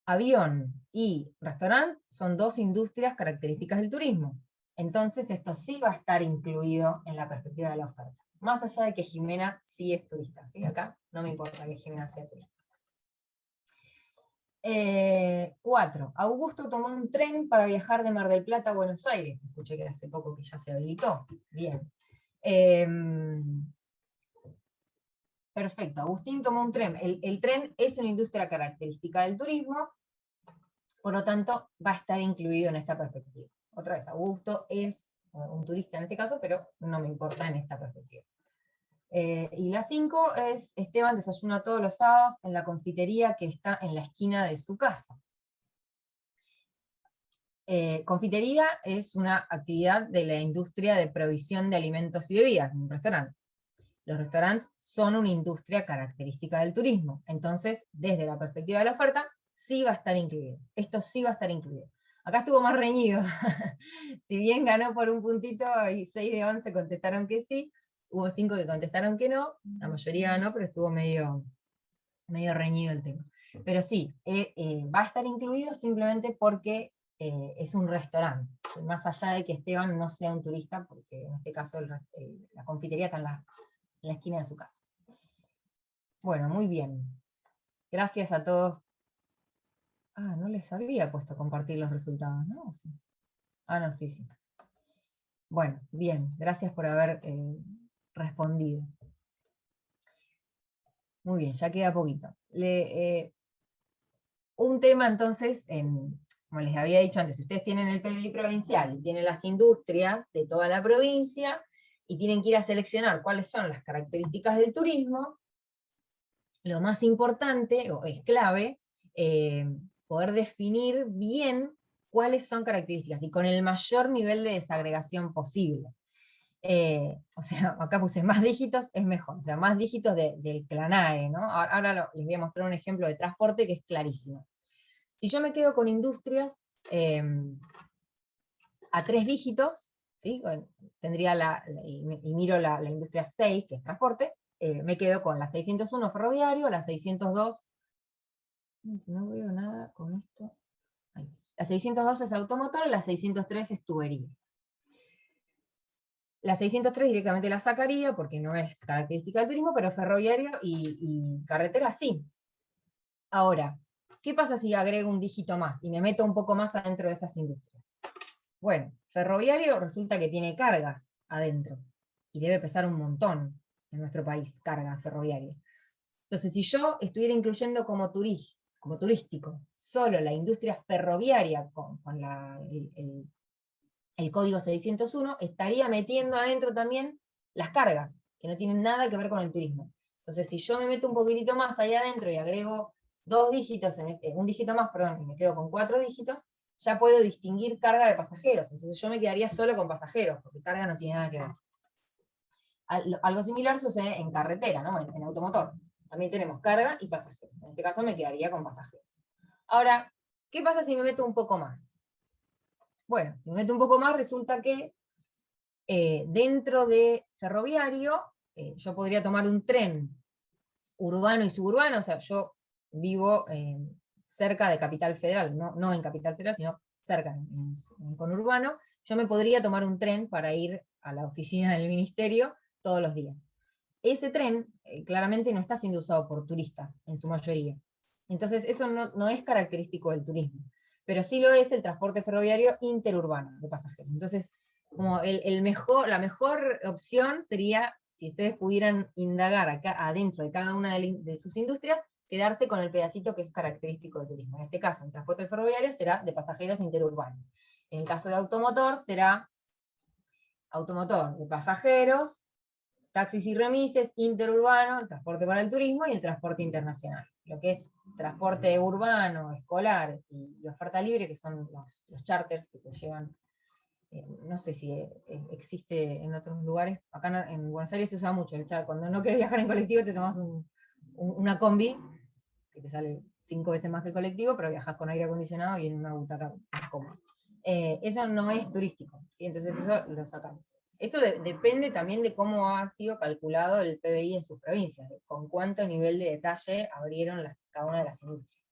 Avión y restaurante son 2 industrias características del turismo. Entonces esto sí va a estar incluido en la perspectiva de la oferta. más allá de que Jimena sí es turista, ¿sí? Acá no me importa que Jimena sea turista. 4. Augusto tomó un tren para viajar de Mar del Plata a Buenos Aires. Escuché que hace poco que ya se habilitó. Bien. Perfecto, Agustín tomó un tren. El tren es una industria característica del turismo, por lo tanto va a estar incluido en esta perspectiva. Otra vez, Augusto es un turista en este caso, pero no me importa en esta perspectiva. Y la 5 es, Esteban desayuna todos los sábados en la confitería que está en la esquina de su casa. Confitería es una actividad de la industria de provisión de alimentos y bebidas, en un restaurante. Los restaurantes son una industria característica del turismo, entonces, desde la perspectiva de la oferta, sí va a estar incluido. Esto sí va a estar incluido. Acá estuvo más reñido. Si bien ganó por un puntito y 6 de 11 contestaron que sí, hubo 5 que contestaron que no, la mayoría ganó, pero estuvo medio reñido el tema. Pero sí, va a estar incluido simplemente porque es un restaurante, más allá de que Esteban no sea un turista, porque en este caso la confitería está en la esquina de su casa. Bueno, muy bien. Gracias a todos. Ah, no les había puesto a compartir los resultados, ¿no? Sí. Ah, no, sí, sí. Bueno, bien. Gracias por haber respondido. Muy bien, ya queda poquito. Un tema entonces, como les había dicho antes, ustedes tienen el PBI provincial y tienen las industrias de toda la provincia y tienen que ir a seleccionar cuáles son las características del turismo. Lo más importante, o es clave, poder definir bien cuáles son características y con el mayor nivel de desagregación posible. O sea, acá puse más dígitos es mejor, o sea, más dígitos del CLANAE, ¿no? Ahora les voy a mostrar un ejemplo de transporte que es clarísimo. Si yo me quedo con industrias a 3 dígitos, ¿sí? Tendría y miro la industria 6, que es transporte, me quedo con la 601 ferroviario, la 602, no veo nada con esto, ahí. La 602 es automotor, la 603 es tuberías. La 603 directamente la sacaría porque no es característica del turismo, pero ferroviario y carretera sí. Ahora, ¿qué pasa si agrego un dígito más y me meto un poco más adentro de esas industrias? Bueno, ferroviario resulta que tiene cargas adentro y debe pesar un montón en nuestro país, carga ferroviaria. Entonces, si yo estuviera incluyendo como turístico solo la industria ferroviaria con el código 601, estaría metiendo adentro también las cargas, que no tienen nada que ver con el turismo. Entonces, si yo me meto un poquitito más ahí adentro y agrego 2 dígitos, un dígito más, perdón, y me quedo con 4 dígitos, ya puedo distinguir carga de pasajeros. Entonces yo me quedaría solo con pasajeros, porque carga no tiene nada que ver. Algo similar sucede en carretera, ¿no? En automotor. También tenemos carga y pasajeros. En este caso me quedaría con pasajeros. Ahora, ¿qué pasa si me meto un poco más? Bueno, si me meto un poco más, resulta que dentro de ferroviario, yo podría tomar un tren urbano y suburbano, o sea, yo vivo cerca de Capital Federal, no en Capital Federal, sino cerca, en conurbano, yo me podría tomar un tren para ir a la oficina del ministerio todos los días. Ese tren claramente no está siendo usado por turistas, en su mayoría. Entonces eso no es característico del turismo, pero sí lo es el transporte ferroviario interurbano de pasajeros. Entonces, como la mejor opción sería, si ustedes pudieran indagar acá adentro de cada una de sus industrias, quedarse con el pedacito que es característico del turismo. En este caso, el transporte ferroviario será de pasajeros interurbano. En el caso de automotor, será automotor de pasajeros, taxis y remises, interurbano, transporte para el turismo y el transporte internacional. Lo que es transporte urbano, escolar y oferta libre, que son los charters que te llevan, no sé si existe en otros lugares, acá en Buenos Aires se usa mucho el charter. Cuando no querés viajar en colectivo te tomas una combi, que te sale 5 veces más que el colectivo, pero viajas con aire acondicionado y en una butaca más cómoda. Eso no es turístico, ¿sí? Entonces eso lo sacamos. Esto depende también de cómo ha sido calculado el PBI en sus provincias, de con cuánto nivel de detalle abrieron cada una de las industrias.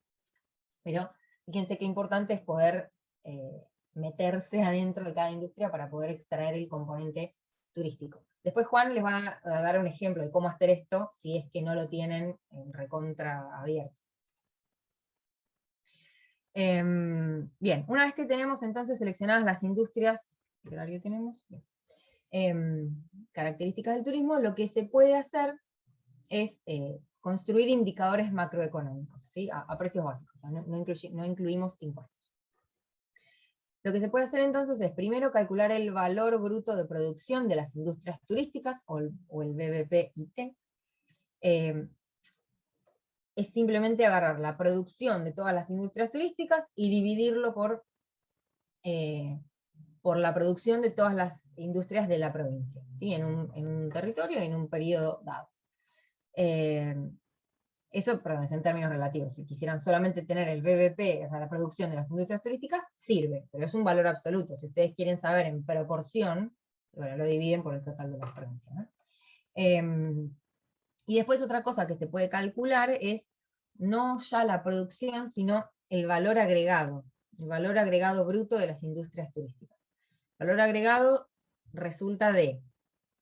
Pero fíjense qué importante es poder meterse adentro de cada industria para poder extraer el componente turístico. Después Juan les va a dar un ejemplo de cómo hacer esto, si es que no lo tienen en recontra abierto. Bien, una vez que tenemos entonces seleccionadas las industrias, ¿qué horario tenemos? Características del turismo, lo que se puede hacer es construir indicadores macroeconómicos, ¿sí? A precios básicos, no incluimos impuestos. Lo que se puede hacer entonces es primero calcular el valor bruto de producción de las industrias turísticas, o el BBP-IT. Es simplemente agarrar la producción de todas las industrias turísticas y dividirlo por la producción de todas las industrias de la provincia, ¿sí? en un territorio y en un periodo dado. Eso, perdón, es en términos relativos. Si quisieran solamente tener el BBP, o sea, la producción de las industrias turísticas, sirve, pero es un valor absoluto. Si ustedes quieren saber en proporción, bueno, lo dividen por el total de las provincias, ¿no? Y después otra cosa que se puede calcular es no ya la producción, sino el valor agregado bruto de las industrias turísticas. El valor agregado resulta de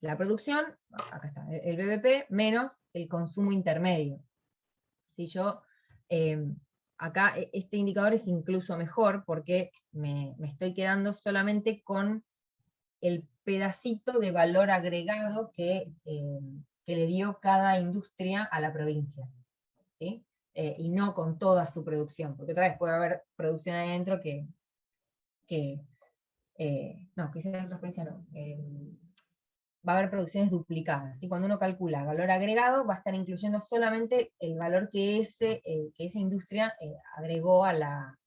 la producción, acá está, el BBP, menos el consumo intermedio. Si yo, acá este indicador es incluso mejor porque me estoy quedando solamente con el pedacito de valor agregado que le dio cada industria a la provincia, ¿sí? Y no con toda su producción, porque otra vez puede haber producción ahí adentro no, que sea de otra provincia no, va a haber producciones duplicadas, ¿sí? Cuando uno calcula valor agregado, va a estar incluyendo solamente el valor que esa industria agregó a la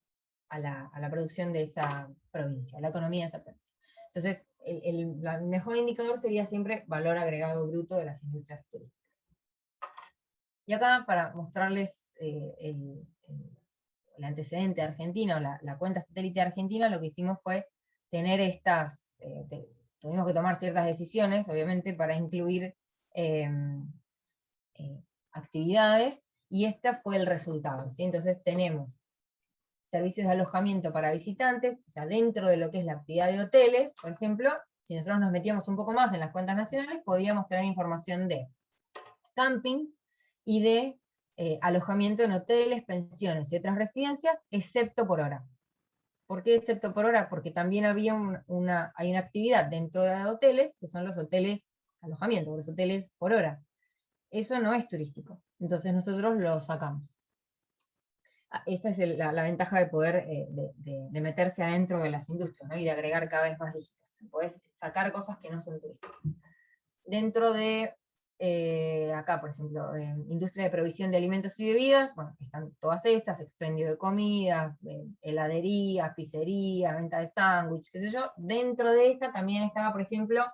producción de esa provincia, a la economía de esa provincia. Entonces, el mejor indicador sería siempre valor agregado bruto de las industrias turísticas. Y acá, para mostrarles el antecedente de Argentina, o la cuenta satélite de Argentina, lo que hicimos fue tener tuvimos que tomar ciertas decisiones, obviamente, para incluir actividades, y este fue el resultado, ¿sí? Entonces tenemos servicios de alojamiento para visitantes, o sea, dentro de lo que es la actividad de hoteles, por ejemplo, si nosotros nos metíamos un poco más en las cuentas nacionales, podíamos tener información de camping y de alojamiento en hoteles, pensiones y otras residencias, excepto por hora. ¿Por qué excepto por hora? Porque también había hay una actividad dentro de hoteles, que son los hoteles alojamiento, los hoteles por hora. Eso no es turístico, entonces nosotros lo sacamos. Esa es la ventaja de poder, de meterse adentro de las industrias, ¿no? Y de agregar cada vez más dígitos. Podés sacar cosas que no son turísticas. Dentro de, acá por ejemplo, industria de provisión de alimentos y bebidas, bueno, están todas estas, expendio de comida, heladería, pizzería, venta de sándwich, qué sé yo. Dentro de esta también estaba, por ejemplo,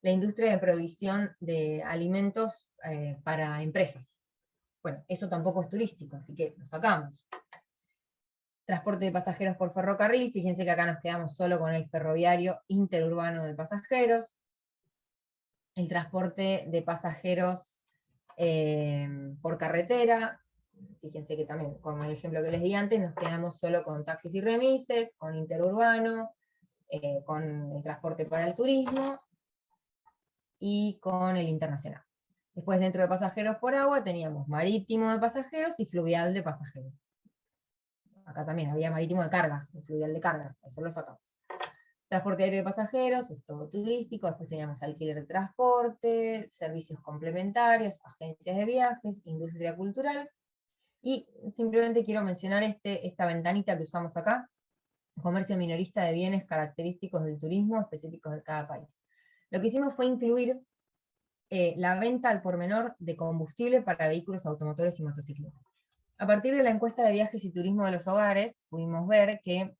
la industria de provisión de alimentos para empresas. Bueno, eso tampoco es turístico, así que lo sacamos. Transporte de pasajeros por ferrocarril, fíjense que acá nos quedamos solo con el ferroviario interurbano de pasajeros. El transporte de pasajeros por carretera, fíjense que también, como el ejemplo que les di antes, nos quedamos solo con taxis y remises, con interurbano, con el transporte para el turismo, y con el internacional. Después, dentro de pasajeros por agua, teníamos marítimo de pasajeros y fluvial de pasajeros. Acá también había marítimo de cargas, y fluvial de cargas, eso lo sacamos. Transporte aéreo de pasajeros, es todo turístico. Después teníamos alquiler de transporte, servicios complementarios, agencias de viajes, industria cultural. Y simplemente quiero mencionar esta ventanita que usamos acá, comercio minorista de bienes característicos del turismo, específicos de cada país. Lo que hicimos fue incluir la venta al por menor de combustible para vehículos automotores y motocicletas. A partir de la encuesta de viajes y turismo de los hogares, pudimos ver que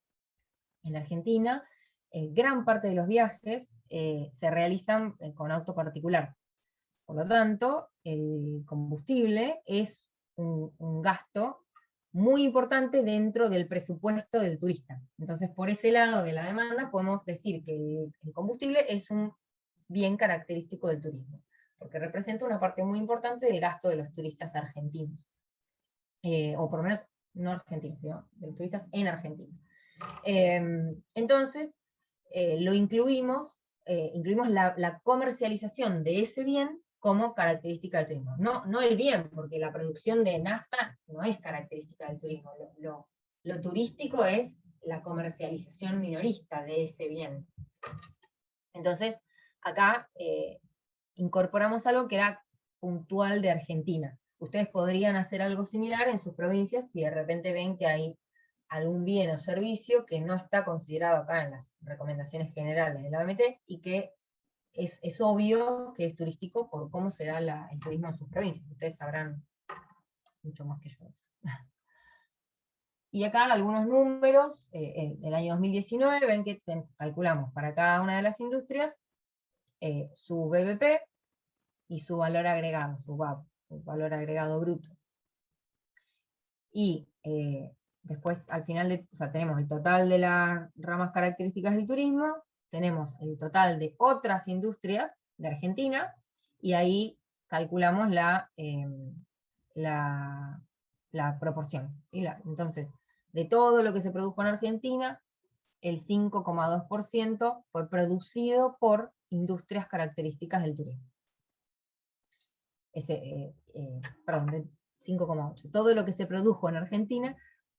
en Argentina gran parte de los viajes se realizan con auto particular. Por lo tanto, el combustible es un gasto muy importante dentro del presupuesto del turista. Entonces, por ese lado de la demanda, podemos decir que el combustible es un bien característico del turismo, porque representa una parte muy importante del gasto de los turistas argentinos, o por lo menos no argentinos, sino de los turistas en Argentina. Entonces, lo incluimos incluimos la comercialización de ese bien como característica del turismo. No el bien, porque la producción de nafta no es característica del turismo. Lo turístico es la comercialización minorista de ese bien. Entonces, acá incorporamos algo que era puntual de Argentina. Ustedes podrían hacer algo similar en sus provincias si de repente ven que hay algún bien o servicio que no está considerado acá en las recomendaciones generales de la OMT y que es obvio que es turístico por cómo se da el turismo en sus provincias. Ustedes sabrán mucho más que yo. Y acá algunos números del año 2019, ven que calculamos para cada una de las industrias su BBP y su valor agregado, su VAB, su valor agregado bruto. Y después, al final, o sea, tenemos el total de las ramas características del turismo, tenemos el total de otras industrias de Argentina, y ahí calculamos la proporción. ¿Sí? Entonces, de todo lo que se produjo en Argentina, el 5,2% fue producido por industrias características del turismo. Perdón, 5,8%. Todo lo que se produjo en Argentina,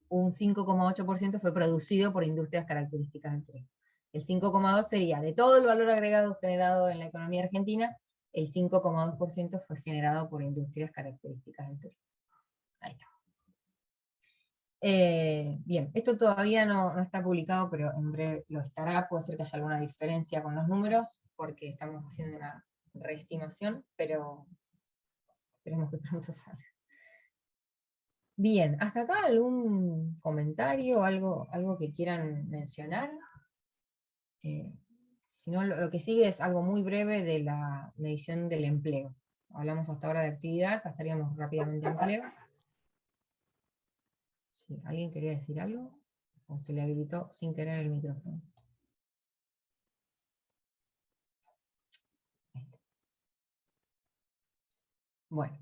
un 5,8% fue producido por industrias características del turismo. El 5,2% sería, de todo el valor agregado generado en la economía argentina, el 5,2% fue generado por industrias características del turismo. Ahí está. Bien, esto todavía no está publicado, pero en breve lo estará. Puede ser que haya alguna diferencia con los números, porque estamos haciendo una reestimación, pero esperemos que pronto salga. Bien, ¿hasta acá algún comentario, algo que quieran mencionar? Si no, lo que sigue es algo muy breve de la medición del empleo. Hablamos hasta ahora de actividad, pasaríamos rápidamente a empleo. ¿Sí? ¿Alguien quería decir algo? ¿O se le habilitó sin querer el micrófono? Bueno.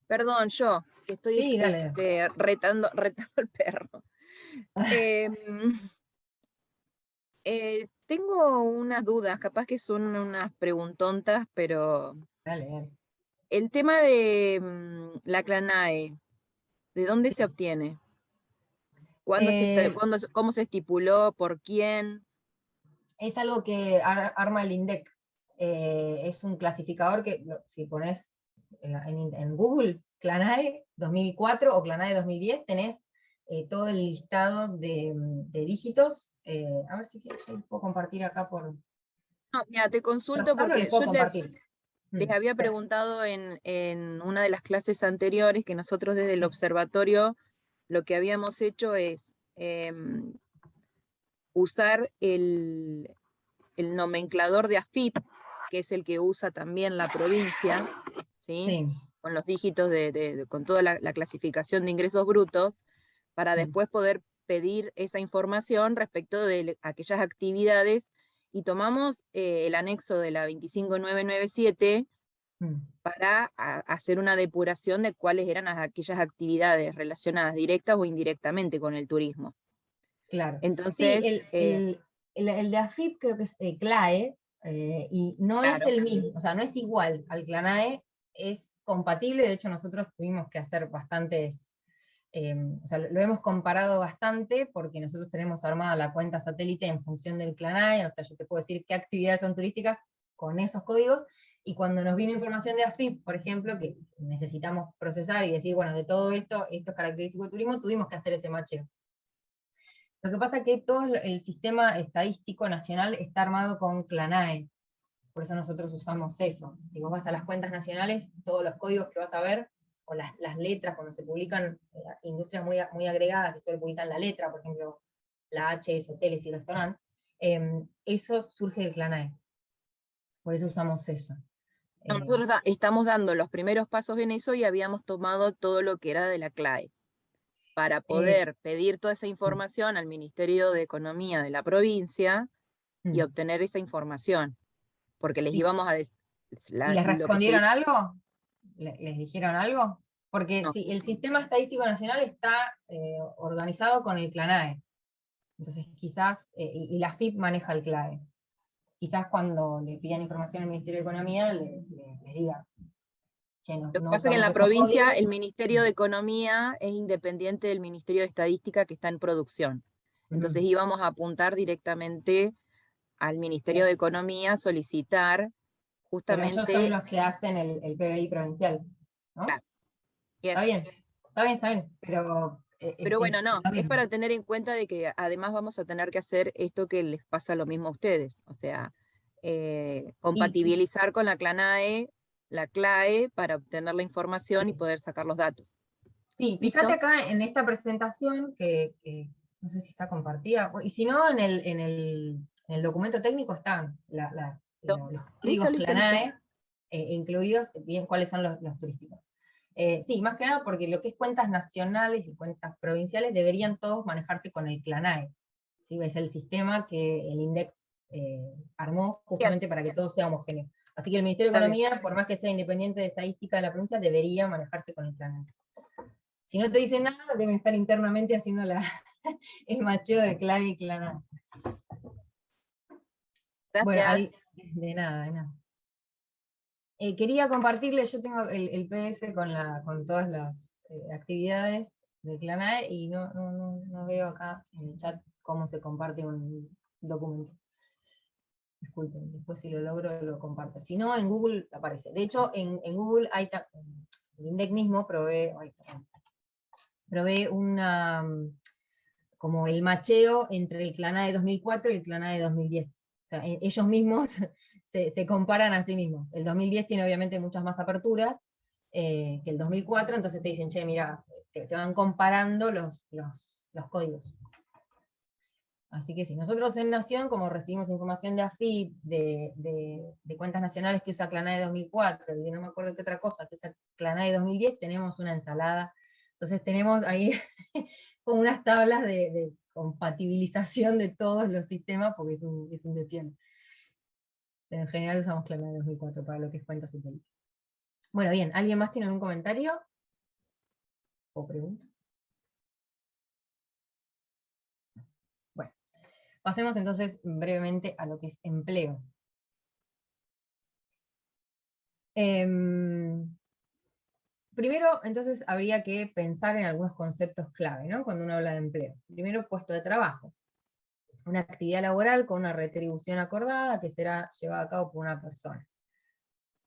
Perdón, yo, que estoy Sí, dale. retando al perro. Tengo unas dudas, capaz que son unas preguntontas, pero... Dale. El tema de la CLANAE, ¿de dónde se obtiene? ¿Cómo se estipuló? ¿Por quién? Es algo que arma el INDEC. Es un clasificador que, si pones en Google, CLANAE 2004 o CLANAE 2010, tenés todo el listado de dígitos. A ver si yo puedo compartir acá por... No, mira, te consulto porque yo les había preguntado en una de las clases anteriores que nosotros desde el observatorio lo que habíamos hecho es usar el nomenclador de AFIP, que es el que usa también la provincia, ¿sí? Sí. Con los dígitos, con toda la clasificación de ingresos brutos, para después poder pedir esa información respecto de aquellas actividades, y tomamos el anexo de la 25997 para hacer una depuración de cuáles eran aquellas actividades relacionadas directas o indirectamente con el turismo. Claro. Entonces, sí, el de AFIP creo que es CLAE, y no claro. Es el mismo, o sea, no es igual al CLANAE, es compatible. De hecho nosotros tuvimos que hacer bastantes, o sea, lo hemos comparado bastante, porque nosotros tenemos armada la cuenta satélite en función del CLANAE, o sea, yo te puedo decir qué actividades son turísticas con esos códigos, y cuando nos vino información de AFIP, por ejemplo, que necesitamos procesar y decir, bueno, de todo esto es característico de turismo, tuvimos que hacer ese macheo. Lo que pasa es que todo el sistema estadístico nacional está armado con CLANAE, por eso nosotros usamos eso. Si vos vas a las cuentas nacionales, todos los códigos que vas a ver, o las letras, cuando se publican industrias muy agregadas, que solo publican la letra, por ejemplo, la H es hoteles y restaurantes, eso surge del CLANAE. Por eso usamos eso. Nosotros estamos dando los primeros pasos en eso y habíamos tomado todo lo que era de la CLAE, para poder pedir toda esa información al Ministerio de Economía de la provincia y obtener esa información, porque les íbamos a decir... ¿Y les respondieron algo? ¿Les dijeron algo? Porque no. Si el Sistema Estadístico Nacional está organizado con el CLANAE, entonces quizás, y la AFIP maneja el CLAE. quizás cuando le pidan información al Ministerio de Economía, les diga, che, Lo que pasa es que en la provincia el Ministerio de Economía es independiente del Ministerio de Estadística que está en producción. Entonces íbamos a apuntar directamente al Ministerio de Economía a solicitar justamente... Pero ellos son los que hacen el PBI provincial, ¿no? Claro. Está bien, está bien, pero bueno, no, es para tener en cuenta de que además vamos a tener que hacer esto que les pasa lo mismo a ustedes, o sea, compatibilizar con la CLANAE, la CLAE, para obtener la información y poder sacar los datos. Sí, fíjate acá en esta presentación, que no sé si está compartida, y si no, en el documento técnico están los códigos CLANAE incluidos, bien cuáles son los turísticos. Sí, más que nada porque lo que es cuentas nacionales y cuentas provinciales deberían todos manejarse con el CLANAE. ¿Sí? Es el sistema que el INDEC armó justamente para que todo sea homogéneo. Así que el Ministerio de Economía, por más que sea independiente de estadística de la provincia, debería manejarse con el CLANAE. Si no te dicen nada, deben estar internamente haciendo el macheo de clave y CLANAE. Gracias. Bueno, de nada. Quería compartirles, yo tengo el PDF con todas las actividades de CLANAE y no veo acá en el chat cómo se comparte un documento. Disculpen, después si lo logro lo comparto. Si no, en Google aparece. De hecho, en Google hay el INDEC mismo provee como el macheo entre el CLANAE 2004 y el CLANAE 2010. O sea, ellos mismos se comparan a sí mismos. El 2010 tiene obviamente muchas más aperturas que el 2004, entonces te dicen, che, mira, te van comparando los códigos. Así que sí, nosotros en Nación, como recibimos información de AFIP, de cuentas nacionales que usa CLANAE 2004, y de no me acuerdo qué otra cosa que usa CLANAE 2010, tenemos una ensalada. Entonces tenemos ahí como unas tablas de compatibilización de todos los sistemas, porque es un desfiel. Pero en general usamos CLANAE 2004 para lo que es cuentas satélites. Bueno, bien, ¿alguien más tiene algún comentario? ¿O pregunta? Bueno, pasemos entonces brevemente a lo que es empleo. Primero, entonces, habría que pensar en algunos conceptos clave, ¿no? Cuando uno habla de empleo. Primero, puesto de trabajo. Una actividad laboral con una retribución acordada que será llevada a cabo por una persona.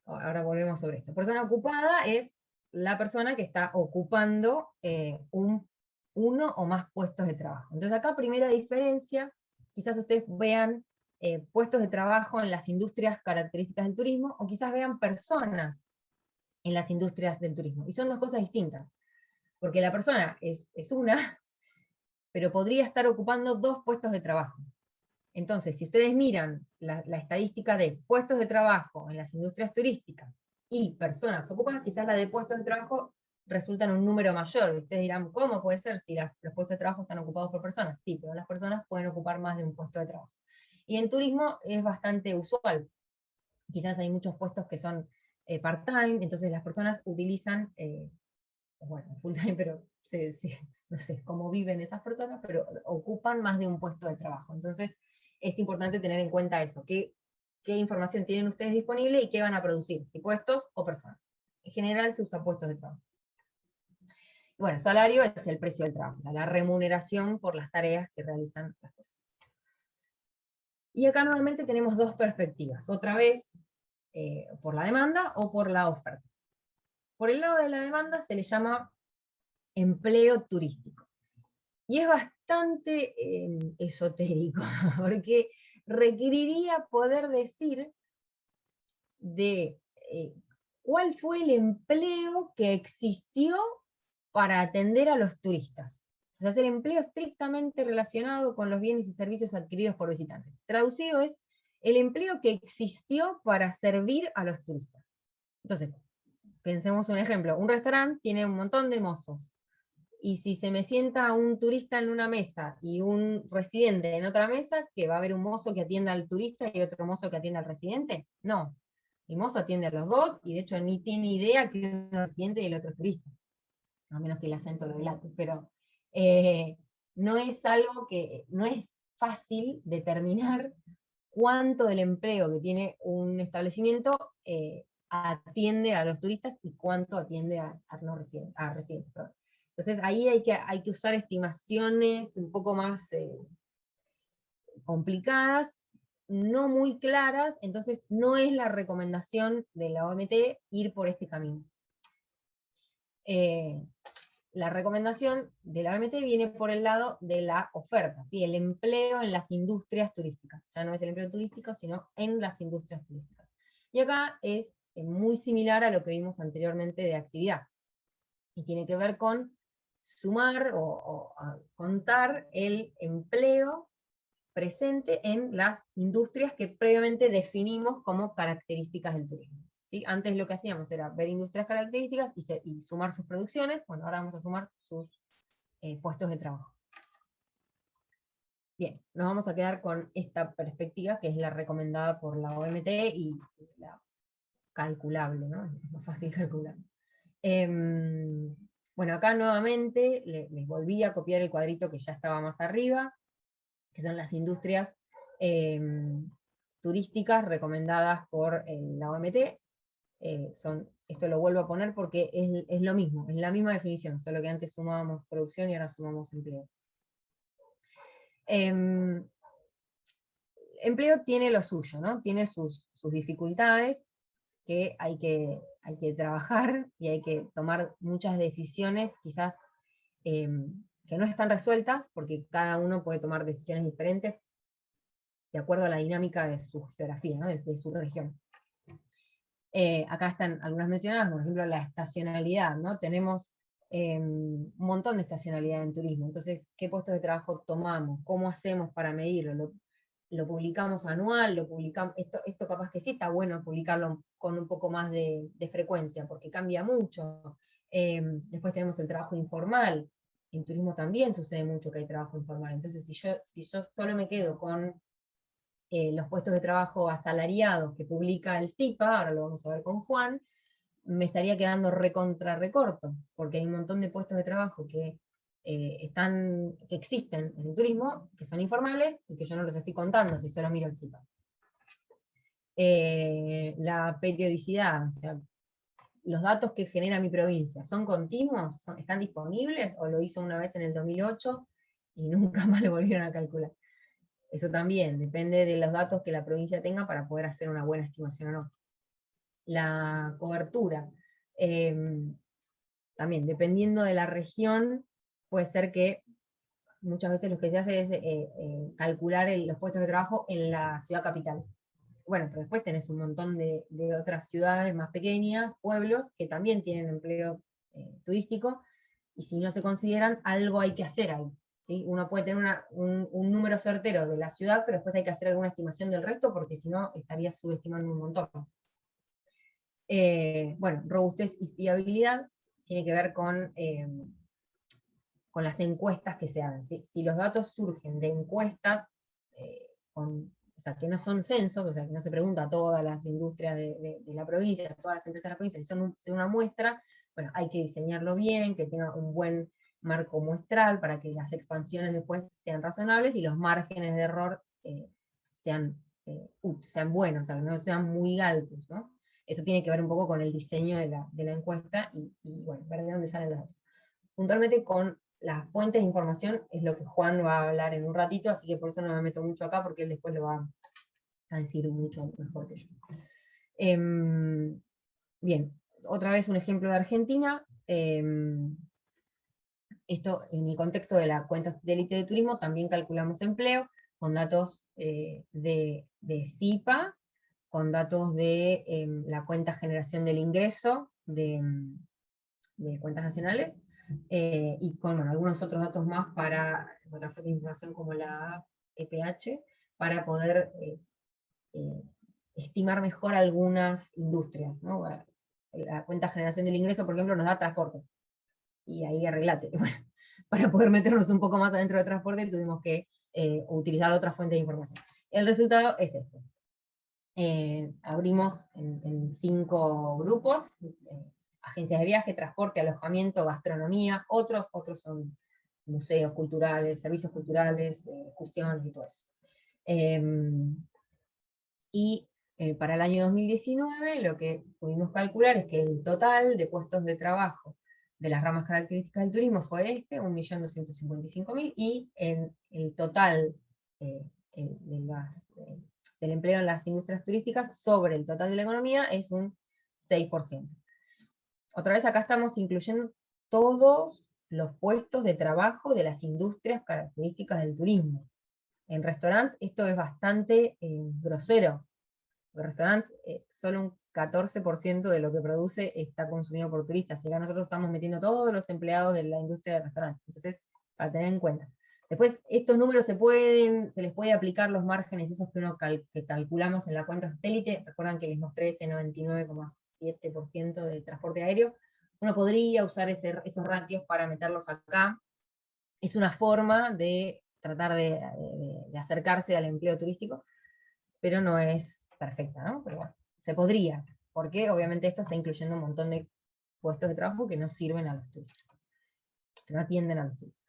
Ahora volvemos sobre esto. Persona ocupada es la persona que está ocupando uno o más puestos de trabajo. Entonces acá primera diferencia, quizás ustedes vean puestos de trabajo en las industrias características del turismo, o quizás vean personas en las industrias del turismo. Y son dos cosas distintas. Porque la persona es una, pero podría estar ocupando dos puestos de trabajo. Entonces, si ustedes miran la estadística de puestos de trabajo en las industrias turísticas y personas ocupadas, quizás la de puestos de trabajo resulta en un número mayor. Ustedes dirán, ¿cómo puede ser si los puestos de trabajo están ocupados por personas? Sí, pero las personas pueden ocupar más de un puesto de trabajo. Y en turismo es bastante usual. Quizás hay muchos puestos que son part-time, entonces las personas utilizan, bueno, full-time, pero no sé cómo viven esas personas, pero ocupan más de un puesto de trabajo. Entonces, es importante tener en cuenta eso, qué información tienen ustedes disponible y qué van a producir, si puestos o personas. En general se usa puestos de trabajo. Y bueno, salario es el precio del trabajo, o sea, la remuneración por las tareas que realizan las personas. Y acá nuevamente tenemos dos perspectivas, otra vez por la demanda o por la oferta. Por el lado de la demanda se le llama empleo turístico. Y es bastante esotérico, porque requeriría poder decir de cuál fue el empleo que existió para atender a los turistas. O sea, es el empleo estrictamente relacionado con los bienes y servicios adquiridos por visitantes. Traducido es el empleo que existió para servir a los turistas. Entonces, pensemos un ejemplo. Un restaurante tiene un montón de mozos. Y si se me sienta un turista en una mesa y un residente en otra mesa, ¿que va a haber un mozo que atienda al turista y otro mozo que atienda al residente? No. El mozo atiende a los dos y de hecho ni tiene idea que uno es residente y el otro es turista. A menos que el acento lo delate. Pero no es algo que, no es fácil determinar cuánto del empleo que tiene un establecimiento atiende a los turistas y cuánto atiende a residentes. Perdón. Entonces ahí hay que usar estimaciones un poco más complicadas, no muy claras, entonces no es la recomendación de la OMT ir por este camino. La recomendación de la OMT viene por el lado de la oferta, ¿sí? El empleo en las industrias turísticas. Ya no es el empleo turístico, sino en las industrias turísticas. Y acá es muy similar a lo que vimos anteriormente de actividad. Y tiene que ver con sumar o contar el empleo presente en las industrias que previamente definimos como características del turismo. ¿Sí? Antes lo que hacíamos era ver industrias características y sumar sus producciones. Bueno, ahora vamos a sumar sus puestos de trabajo. Bien, nos vamos a quedar con esta perspectiva, que es la recomendada por la OMT y la calculable, ¿no? Es más fácil calcular. Bueno, acá nuevamente les volví a copiar el cuadrito que ya estaba más arriba, que son las industrias turísticas recomendadas por la OMT. Esto lo vuelvo a poner porque es lo mismo, es la misma definición, solo que antes sumábamos producción y ahora sumamos empleo. Empleo tiene lo suyo, ¿no? Tiene sus dificultades, que hay que trabajar y hay que tomar muchas decisiones, quizás que no están resueltas, porque cada uno puede tomar decisiones diferentes de acuerdo a la dinámica de su geografía, ¿no? de su región. Acá están algunas mencionadas, por ejemplo, la estacionalidad, ¿no? Tenemos un montón de estacionalidad en turismo, entonces, ¿qué puestos de trabajo tomamos? ¿Cómo hacemos para medirlo? ¿Lo publicamos anual? ¿Lo publicamos? Esto capaz que sí está bueno publicarlo con un poco más de frecuencia, porque cambia mucho. Después tenemos el trabajo informal. En turismo también sucede mucho que hay trabajo informal. Entonces, si yo solo me quedo con los puestos de trabajo asalariados que publica el CIPA, ahora lo vamos a ver con Juan, me estaría quedando recorto, porque hay un montón de puestos de trabajo que existen en el turismo, que son informales, y que yo no los estoy contando si solo miro el CIPA. La periodicidad, o sea, los datos que genera mi provincia, ¿son continuos? ¿Están disponibles? ¿O lo hizo una vez en el 2008 y nunca más lo volvieron a calcular? Eso también depende de los datos que la provincia tenga para poder hacer una buena estimación o no. La cobertura, también dependiendo de la región, puede ser que muchas veces lo que se hace es calcular los puestos de trabajo en la ciudad capital. Bueno, pero después tenés un montón de otras ciudades más pequeñas, pueblos, que también tienen empleo turístico, y si no se consideran, algo hay que hacer ahí. ¿Sí? Uno puede tener un número certero de la ciudad, pero después hay que hacer alguna estimación del resto, porque si no, estaría subestimando un montón. Bueno, robustez y fiabilidad tiene que ver con las encuestas que se hagan. ¿Sí? Si los datos surgen de encuestas, o sea, que no son censos, o sea, que no se pregunta a todas las industrias de la provincia, a todas las empresas de la provincia, si son una muestra, bueno, hay que diseñarlo bien, que tenga un buen marco muestral para que las expansiones después sean razonables y los márgenes de error sean buenos, o sea, no sean muy altos, ¿no? Eso tiene que ver un poco con el diseño de la encuesta y bueno, ver de dónde salen los datos. Puntualmente con las fuentes de información es lo que Juan va a hablar en un ratito, así que por eso no me meto mucho acá, porque él después lo va a decir mucho mejor que yo. Bien, otra vez un ejemplo de Argentina. Esto en el contexto de la cuenta de élite de turismo, también calculamos empleo con datos de CIPA, con datos de la cuenta generación del ingreso de cuentas nacionales, y con algunos otros datos más para otras fuentes de información como la EPH, para poder estimar mejor algunas industrias, ¿no? La cuenta generación del ingreso, por ejemplo, nos da transporte, y ahí arreglate. Bueno, para poder meternos un poco más adentro de transporte tuvimos que utilizar otra fuente de información. El resultado es este. Abrimos en 5 grupos, agencias de viaje, transporte, alojamiento, gastronomía, otros son museos culturales, servicios culturales, excursiones y todo eso. Y para el año 2019 lo que pudimos calcular es que el total de puestos de trabajo de las ramas características del turismo fue 1.255.000, y en el total del empleo en las industrias turísticas sobre el total de la economía es un 6%. Otra vez acá estamos incluyendo todos los puestos de trabajo de las industrias características del turismo. En restaurantes esto es bastante grosero. En restaurantes solo un 14% de lo que produce está consumido por turistas, así que nosotros estamos metiendo todos los empleados de la industria de restaurantes. Entonces, para tener en cuenta. Después, estos números se les puede aplicar los márgenes esos que calculamos en la cuenta satélite. Recuerdan que les mostré ese 99,7% de transporte aéreo. Uno podría usar esos ratios para meterlos acá. Es una forma de tratar de acercarse al empleo turístico, pero no es perfecta, ¿no? Pero bueno, se podría, porque obviamente esto está incluyendo un montón de puestos de trabajo que no sirven a los turistas, que no atienden a los turistas.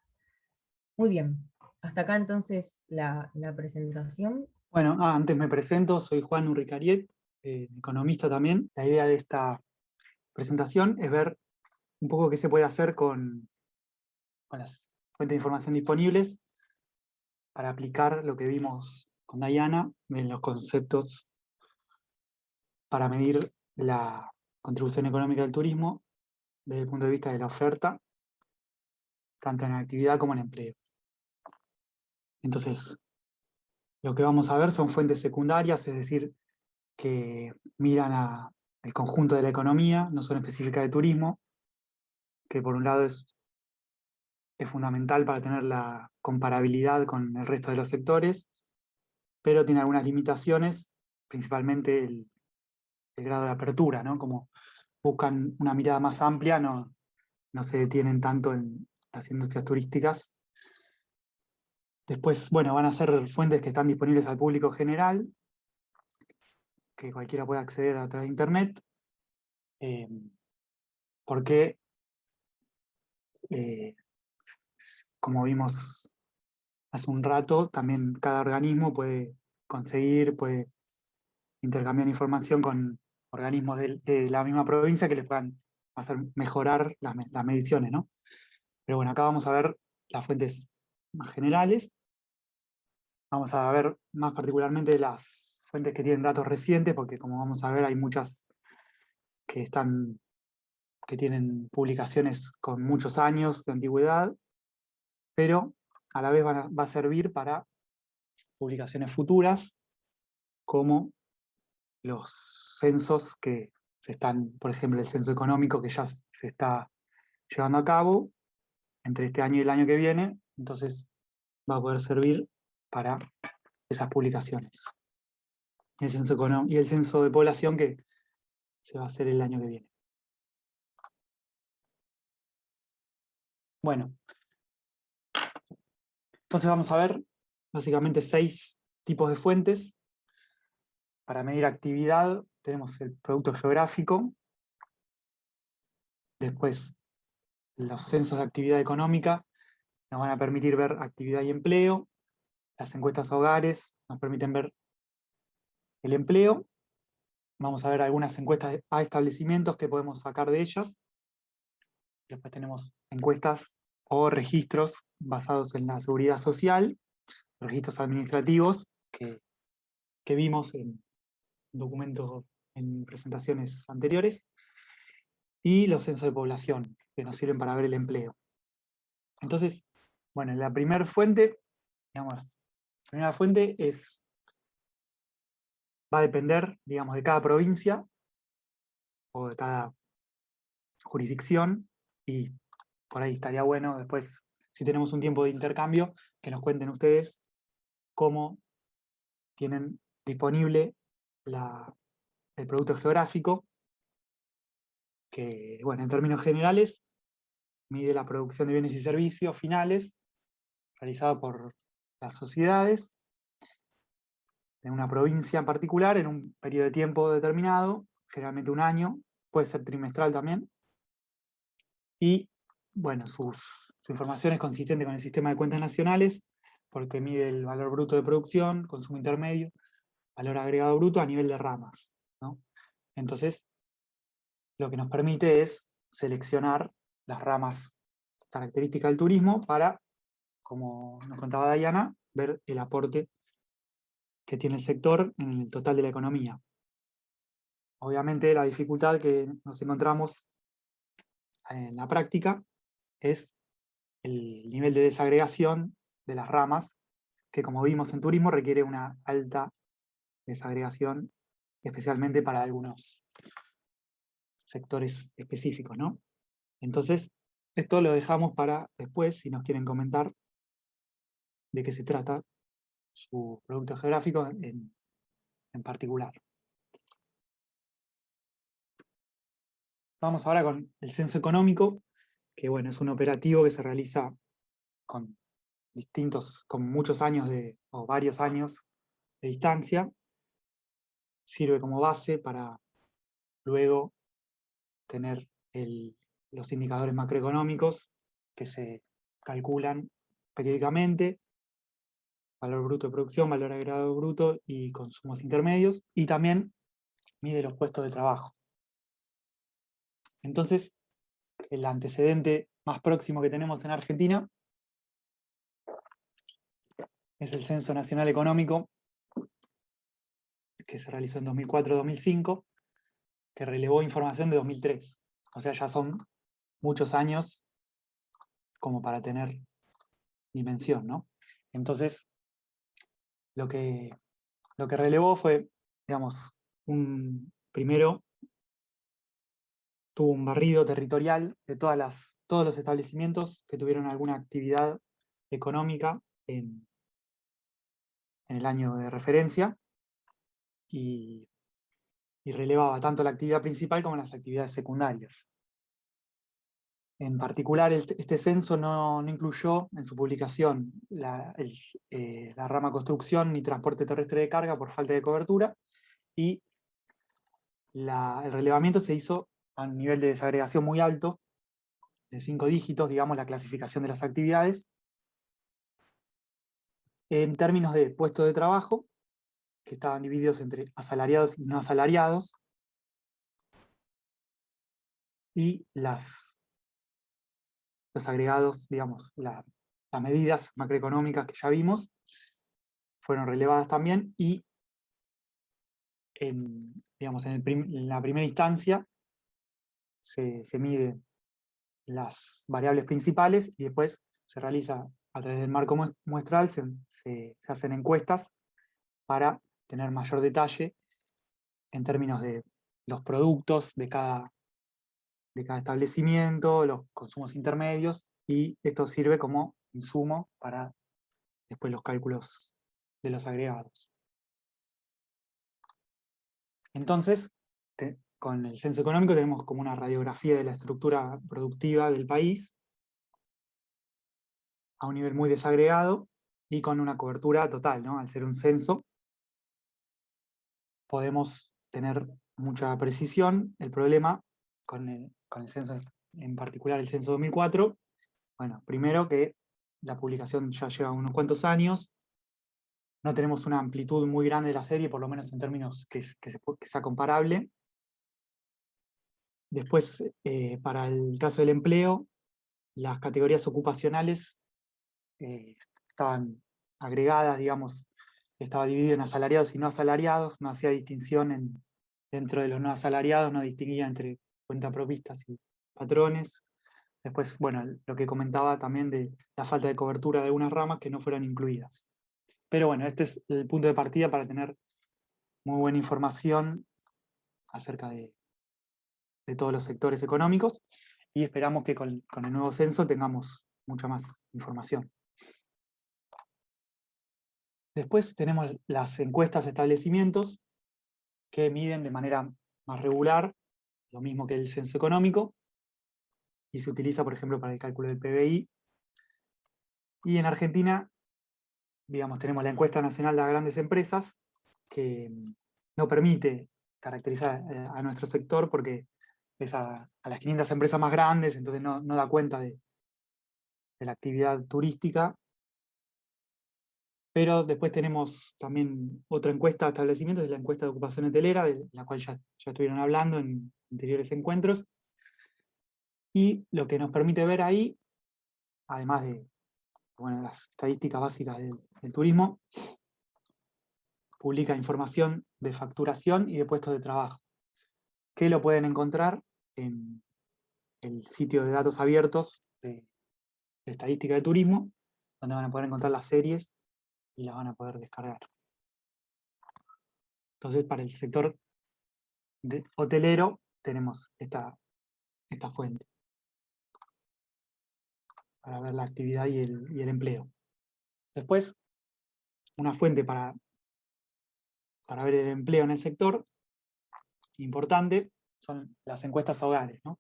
Muy bien, hasta acá entonces la presentación. Bueno, antes me presento, soy Juan Urricariet, economista también. La idea de esta presentación es ver un poco qué se puede hacer con las fuentes de información disponibles para aplicar lo que vimos con Diana en los conceptos para medir la contribución económica del turismo desde el punto de vista de la oferta, tanto en actividad como en empleo. Entonces, lo que vamos a ver son fuentes secundarias, es decir, que miran al conjunto de la economía, no son específicas de turismo, que por un lado es fundamental para tener la comparabilidad con el resto de los sectores, pero tiene algunas limitaciones, principalmente el grado de apertura, ¿no? Como buscan una mirada más amplia, no se detienen tanto en las industrias turísticas. Después, bueno, van a ser fuentes que están disponibles al público general, que cualquiera puede acceder a través de Internet, porque, como vimos hace un rato, también cada organismo puede puede intercambiar información con organismos de la misma provincia que les puedan hacer mejorar las mediciones, ¿no? Pero bueno, acá vamos a ver las fuentes más generales. Vamos a ver más particularmente las fuentes que tienen datos recientes, porque como vamos a ver hay muchas que tienen publicaciones con muchos años de antigüedad, pero a la vez va a servir para publicaciones futuras, como los censos que por ejemplo, el censo económico que ya se está llevando a cabo entre este año y el año que viene, entonces va a poder servir para esas publicaciones. El censo y el censo de población que se va a hacer el año que viene. Bueno, entonces vamos a ver básicamente 6 tipos de fuentes. Para medir actividad tenemos el producto geográfico, después los censos de actividad económica nos van a permitir ver actividad y empleo, las encuestas a hogares nos permiten ver el empleo, vamos a ver algunas encuestas a establecimientos que podemos sacar de ellas, después tenemos encuestas o registros basados en la seguridad social, registros administrativos que vimos en documentos, en presentaciones anteriores, y los censos de población, que nos sirven para ver el empleo. Entonces, bueno, la primera fuente, digamos, va a depender, digamos, de cada provincia o de cada jurisdicción, y por ahí estaría bueno después, si tenemos un tiempo de intercambio, que nos cuenten ustedes cómo tienen disponible el producto geográfico, que, bueno, en términos generales, mide la producción de bienes y servicios finales realizada por las sociedades en una provincia en particular, en un periodo de tiempo determinado, generalmente un año, puede ser trimestral también, y bueno, su información es consistente con el sistema de cuentas nacionales, porque mide el valor bruto de producción, consumo intermedio, valor agregado bruto a nivel de ramas, ¿no? Entonces, lo que nos permite es seleccionar las ramas características del turismo para, como nos contaba Diana, ver el aporte que tiene el sector en el total de la economía. Obviamente la dificultad que nos encontramos en la práctica es el nivel de desagregación de las ramas, que como vimos en turismo requiere una alta desagregación, especialmente para algunos sectores específicos, ¿no? Entonces, esto lo dejamos para después, si nos quieren comentar de qué se trata su producto geográfico en particular. Vamos ahora con el censo económico, que bueno, es un operativo que se realiza con muchos años o varios años de distancia. Sirve como base para luego tener los indicadores macroeconómicos que se calculan periódicamente, valor bruto de producción, valor agregado bruto y consumos intermedios, y también mide los puestos de trabajo. Entonces, el antecedente más próximo que tenemos en Argentina es el Censo Nacional Económico, que se realizó en 2004-2005, que relevó información de 2003. O sea, ya son muchos años como para tener dimensión, ¿no? Entonces, lo que relevó fue, digamos, primero tuvo un barrido territorial de todos los establecimientos que tuvieron alguna actividad económica en el año de referencia, y relevaba tanto la actividad principal como las actividades secundarias. En particular, este censo no incluyó en su publicación la rama construcción ni transporte terrestre de carga por falta de cobertura, y el relevamiento se hizo a un nivel de desagregación muy alto, de 5 dígitos, digamos, la clasificación de las actividades, en términos de puestos de trabajo, que estaban divididos entre asalariados y no asalariados, y los agregados, digamos, las medidas macroeconómicas que ya vimos, fueron relevadas también, y en la primera instancia se miden las variables principales, y después se realiza a través del marco muestral, se hacen encuestas para tener mayor detalle en términos de los productos de cada establecimiento, los consumos intermedios, y esto sirve como insumo para después los cálculos de los agregados. Entonces, con el censo económico tenemos como una radiografía de la estructura productiva del país a un nivel muy desagregado y con una cobertura total, ¿no? Al ser un censo, podemos tener mucha precisión. El problema con el censo, en particular el censo 2004, bueno, primero que la publicación ya lleva unos cuantos años, no tenemos una amplitud muy grande de la serie, por lo menos en términos que sea comparable. Después, para el caso del empleo, las categorías ocupacionales estaban agregadas, digamos, estaba dividido en asalariados y no asalariados, no hacía distinción dentro de los no asalariados, no distinguía entre cuentapropistas y patrones. Después, bueno, lo que comentaba también de la falta de cobertura de algunas ramas que no fueron incluidas. Pero bueno, este es el punto de partida para tener muy buena información acerca de todos los sectores económicos, y esperamos que con el nuevo censo tengamos mucha más información. Después tenemos las encuestas de establecimientos, que miden de manera más regular, lo mismo que el censo económico, y se utiliza, por ejemplo, para el cálculo del PBI. Y en Argentina, digamos, tenemos la encuesta nacional de las grandes empresas, que no permite caracterizar a nuestro sector porque es a las 500 empresas más grandes, entonces no da cuenta de la actividad turística. Pero después tenemos también otra encuesta de establecimientos, es la encuesta de ocupación hotelera, de la cual ya estuvieron hablando en anteriores encuentros. Y lo que nos permite ver ahí, además de las estadísticas básicas del turismo, publica información de facturación y de puestos de trabajo, que lo pueden encontrar en el sitio de datos abiertos de estadística de turismo, donde van a poder encontrar las series y las van a poder descargar. Entonces, para el sector hotelero tenemos esta fuente para ver la actividad y el empleo. Después, una fuente para ver el empleo en el sector importante son las encuestas a hogares, ¿no?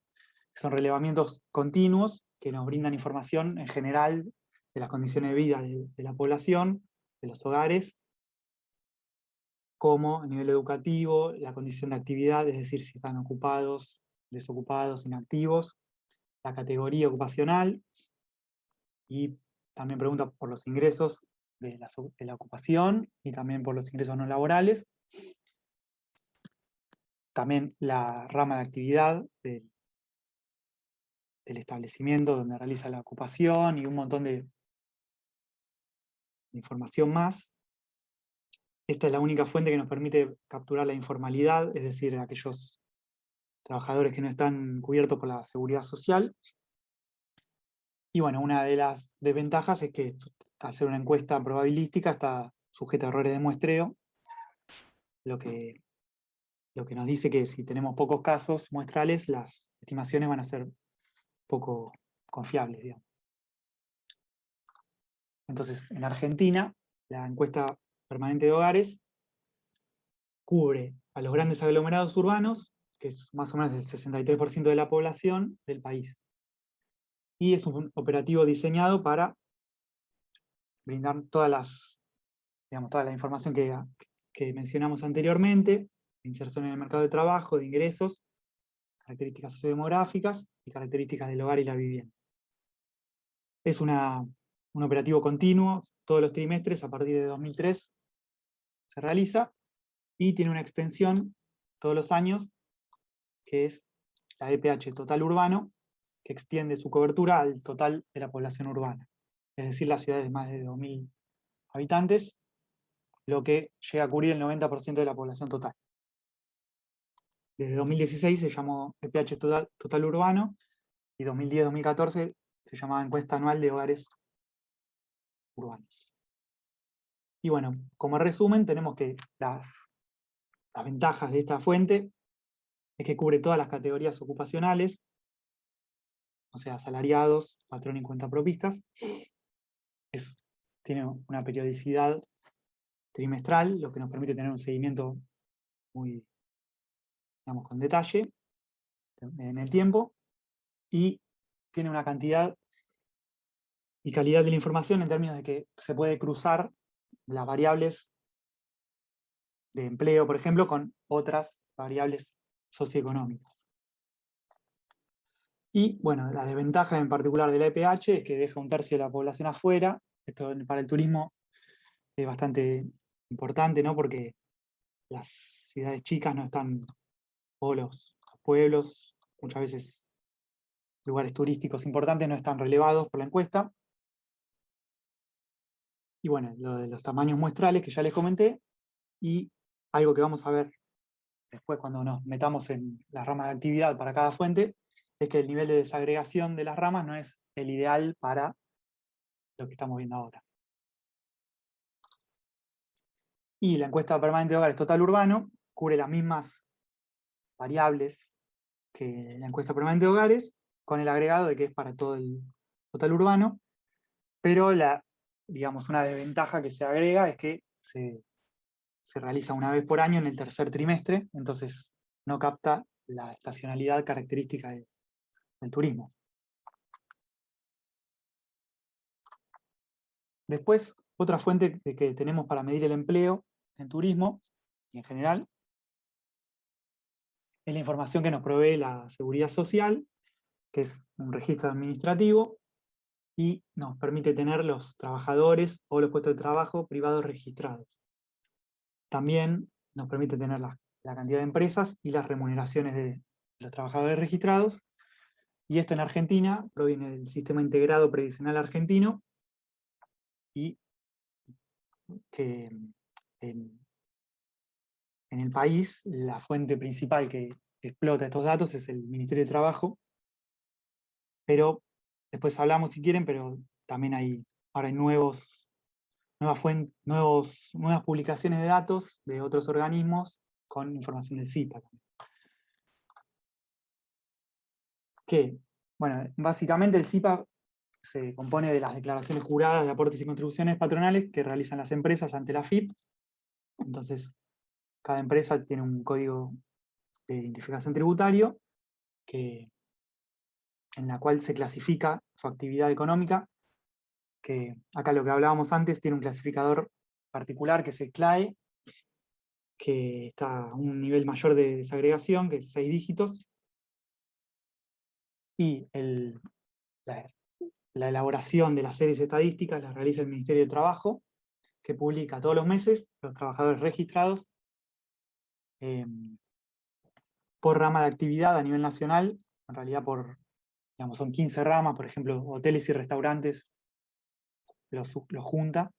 Son relevamientos continuos que nos brindan información en general de las condiciones de vida de la población, de los hogares, como a nivel educativo, la condición de actividad, es decir, si están ocupados, desocupados, inactivos, la categoría ocupacional, y también pregunta por los ingresos de la ocupación y también por los ingresos no laborales. También la rama de actividad del establecimiento donde realiza la ocupación y un montón de información más. Esta es la única fuente que nos permite capturar la informalidad, es decir, aquellos trabajadores que no están cubiertos por la seguridad social. Y bueno, una de las desventajas es que al ser una encuesta probabilística está sujeta a errores de muestreo, lo que nos dice que si tenemos pocos casos muestrales, las estimaciones van a ser poco confiables, digamos. Entonces, en Argentina, la encuesta permanente de hogares cubre a los grandes aglomerados urbanos, que es más o menos el 63% de la población del país. Y es un operativo diseñado para brindar toda la información que mencionamos anteriormente, inserción en el mercado de trabajo, de ingresos, características sociodemográficas y características del hogar y la vivienda. Es un operativo continuo, todos los trimestres, a partir de 2003 se realiza, y tiene una extensión todos los años, que es la EPH total urbano, que extiende su cobertura al total de la población urbana, es decir, las ciudades de más de 2.000 habitantes, lo que llega a cubrir el 90% de la población total. Desde 2016 se llamó EPH total urbano, y 2010-2014 se llamaba Encuesta Anual de Hogares Urbanos. Y bueno, como resumen, tenemos que las ventajas de esta fuente es que cubre todas las categorías ocupacionales, o sea, asalariados, patrón y cuentapropistas. Tiene una periodicidad trimestral, lo que nos permite tener un seguimiento muy, digamos, con detalle en el tiempo, y tiene una cantidad y calidad de la información en términos de que se puede cruzar las variables de empleo, por ejemplo, con otras variables socioeconómicas. Y bueno, la desventaja en particular de la EPH es que deja un tercio de la población afuera. Esto para el turismo es bastante importante, ¿no? Porque las ciudades chicas no están, o los pueblos, muchas veces lugares turísticos importantes, no están relevados por la encuesta. Y bueno, lo de los tamaños muestrales que ya les comenté, y algo que vamos a ver después cuando nos metamos en las ramas de actividad para cada fuente, es que el nivel de desagregación de las ramas no es el ideal para lo que estamos viendo ahora. Y la encuesta permanente de hogares total urbano cubre las mismas variables que la encuesta permanente de hogares, con el agregado de que es para todo el total urbano, pero digamos, una desventaja que se agrega es que se realiza una vez por año en el tercer trimestre, entonces no capta la estacionalidad característica del turismo. Después, otra fuente que tenemos para medir el empleo en turismo, y en general, es la información que nos provee la Seguridad Social, que es un registro administrativo, y nos permite tener los trabajadores o los puestos de trabajo privados registrados. También nos permite tener la cantidad de empresas y las remuneraciones de los trabajadores registrados, y esto en Argentina proviene del Sistema Integrado Previsional Argentino, y que en el país la fuente principal que explota estos datos es el Ministerio de Trabajo, pero después hablamos si quieren, pero también ahora hay nuevas publicaciones de datos de otros organismos con información del CIPA. Que, bueno, básicamente el CIPA se compone de las declaraciones juradas de aportes y contribuciones patronales que realizan las empresas ante la AFIP. Entonces, cada empresa tiene un código de identificación tributario en la cual se clasifica su actividad económica, que acá lo que hablábamos antes tiene un clasificador particular que es el CLAE, que está a un nivel mayor de desagregación, que es 6 dígitos, y la elaboración de las series estadísticas la realiza el Ministerio de Trabajo, que publica todos los meses los trabajadores registrados por rama de actividad a nivel nacional. En realidad son 15 ramas, por ejemplo, hoteles y restaurantes los junta.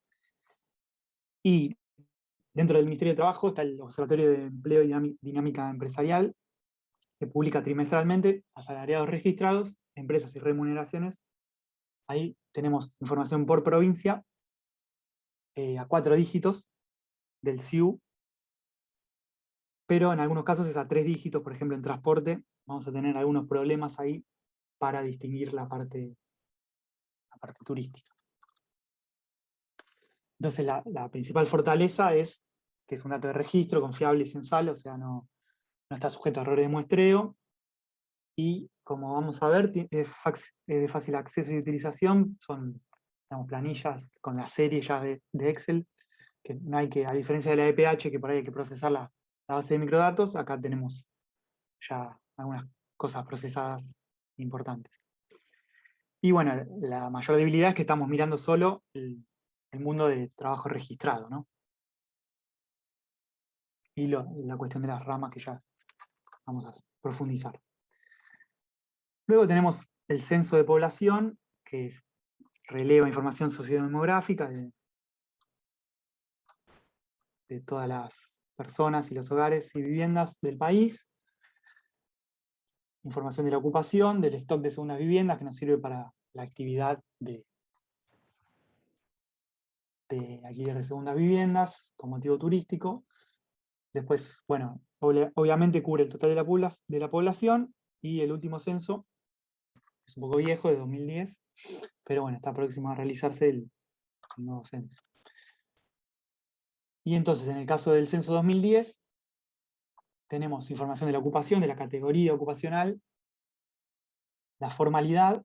Y dentro del Ministerio de Trabajo está el Observatorio de Empleo y Dinámica Empresarial, que publica trimestralmente asalariados registrados, empresas y remuneraciones. Ahí tenemos información por provincia, a 4 dígitos del SIU, pero en algunos casos es a 3 dígitos, por ejemplo en transporte, vamos a tener algunos problemas ahí para distinguir la parte turística. Entonces la principal fortaleza es que es un dato de registro, confiable y censal, o sea, no está sujeto a errores de muestreo, y como vamos a ver, es de fácil acceso y utilización, son planillas con la serie ya de Excel, que no hay que, a diferencia de la EPH, que por ahí hay que procesar la base de microdatos, acá tenemos ya algunas cosas procesadas importantes. Y bueno, la mayor debilidad es que estamos mirando solo el mundo de trabajo registrado, ¿no? Y la cuestión de las ramas que ya vamos a profundizar. Luego tenemos el censo de población, que releva información sociodemográfica de todas las personas y los hogares y viviendas del país. Información de la ocupación, del stock de segundas viviendas, que nos sirve para la actividad de alquiler de segundas viviendas con motivo turístico. Después, bueno, obviamente cubre el total de la población, y el último censo, es un poco viejo, de 2010, pero bueno, está próximo a realizarse el nuevo censo. Y entonces, en el caso del censo 2010, tenemos información de la ocupación, de la categoría ocupacional, la formalidad,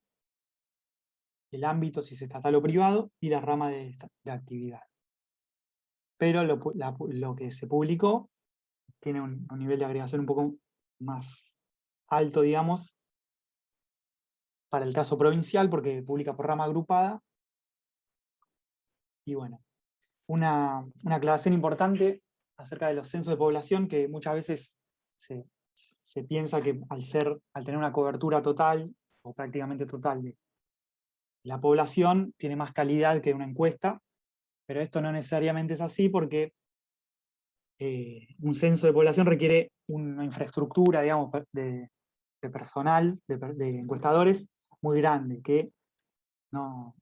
el ámbito, si es estatal o privado, y la rama de actividad. Pero lo que se publicó tiene un nivel de agregación un poco más alto, digamos, para el caso provincial, porque publica por rama agrupada. Y bueno, una aclaración importante acerca de los censos de población, que muchas veces se piensa que al tener una cobertura total, o prácticamente total, de la población, tiene más calidad que una encuesta, pero esto no necesariamente es así, porque un censo de población requiere una infraestructura, digamos, de personal, de encuestadores, muy grande, que no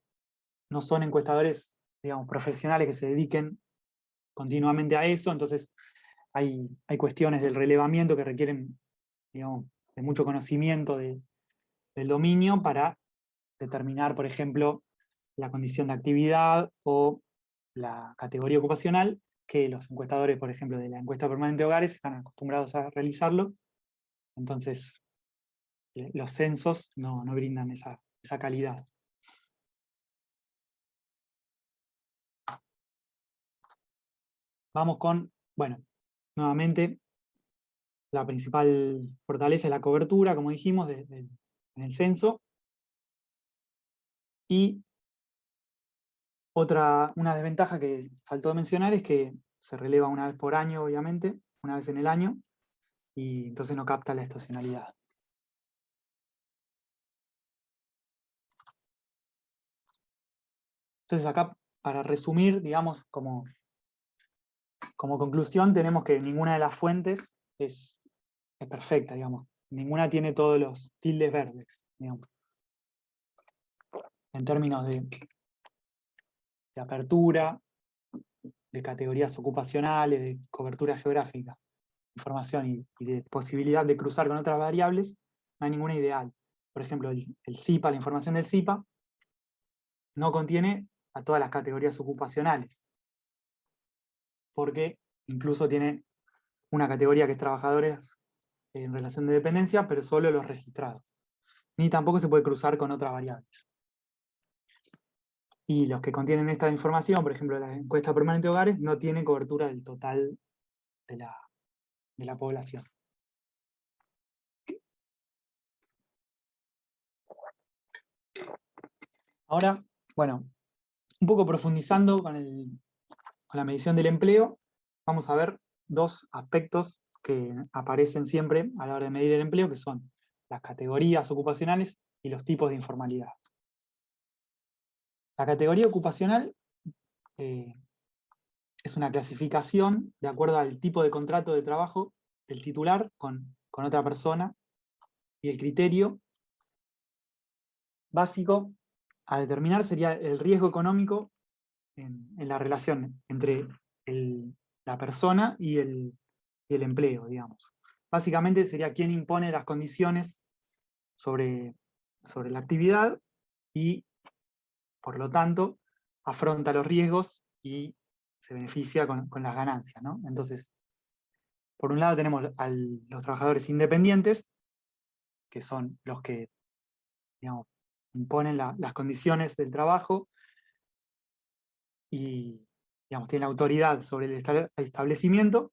son encuestadores, digamos, profesionales que se dediquen continuamente a eso. Entonces hay cuestiones del relevamiento que requieren, digamos, de mucho conocimiento del dominio para determinar, por ejemplo, la condición de actividad o la categoría ocupacional, que los encuestadores, por ejemplo, de la encuesta permanente de hogares están acostumbrados a realizarlo. Entonces, los censos no brindan esa calidad. Vamos con, bueno, nuevamente, la principal fortaleza es la cobertura, como dijimos, en el censo. Y una desventaja que faltó mencionar es que se releva una vez por año, obviamente, una vez en el año, y entonces no capta la estacionalidad. Entonces acá, para resumir, digamos, como conclusión, tenemos que ninguna de las fuentes es perfecta, digamos. Ninguna tiene todos los tildes verdes, digamos. En términos de apertura, de categorías ocupacionales, de cobertura geográfica, información y de posibilidad de cruzar con otras variables, no hay ninguna ideal. Por ejemplo, el CIPA, la información del CIPA, no contiene a todas las categorías ocupacionales, porque incluso tiene una categoría que es trabajadores en relación de dependencia, pero solo los registrados. Ni tampoco se puede cruzar con otras variables. Y los que contienen esta información, por ejemplo, la encuesta permanente de hogares, no tienen cobertura del total de la población. Ahora, bueno, un poco profundizando con la medición del empleo, vamos a ver dos aspectos que aparecen siempre a la hora de medir el empleo, que son las categorías ocupacionales y los tipos de informalidad. La categoría ocupacional es una clasificación de acuerdo al tipo de contrato de trabajo del titular con otra persona, y el criterio básico a determinar sería el riesgo económico en la relación entre la persona y el empleo, digamos. Básicamente sería quién impone las condiciones sobre la actividad y, por lo tanto, afronta los riesgos y se beneficia con las ganancias, ¿no? Entonces, por un lado tenemos los trabajadores independientes, que son los que, digamos, imponen las condiciones del trabajo y, digamos, tienen la autoridad sobre el establecimiento,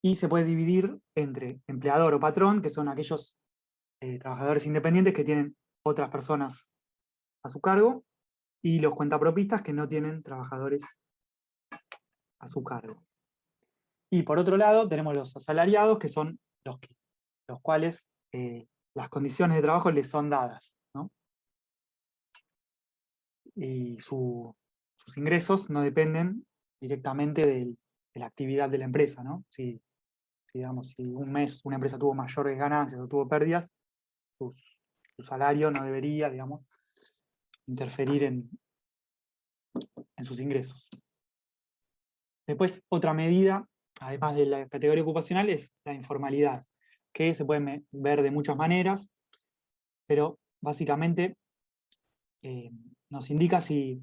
y se puede dividir entre empleador o patrón, que son aquellos trabajadores independientes que tienen otras personas a su cargo, y los cuentapropistas que no tienen trabajadores a su cargo. Y por otro lado tenemos los asalariados, que son los cuales las condiciones de trabajo les son dadas, ¿no? Y sus ingresos no dependen directamente de la actividad de la empresa, ¿no? Si un mes una empresa tuvo mayores ganancias o tuvo pérdidas, su salario no debería, digamos, interferir en sus ingresos. Después, otra medida, además de la categoría ocupacional, es la informalidad, que se puede ver de muchas maneras, pero básicamente nos indica si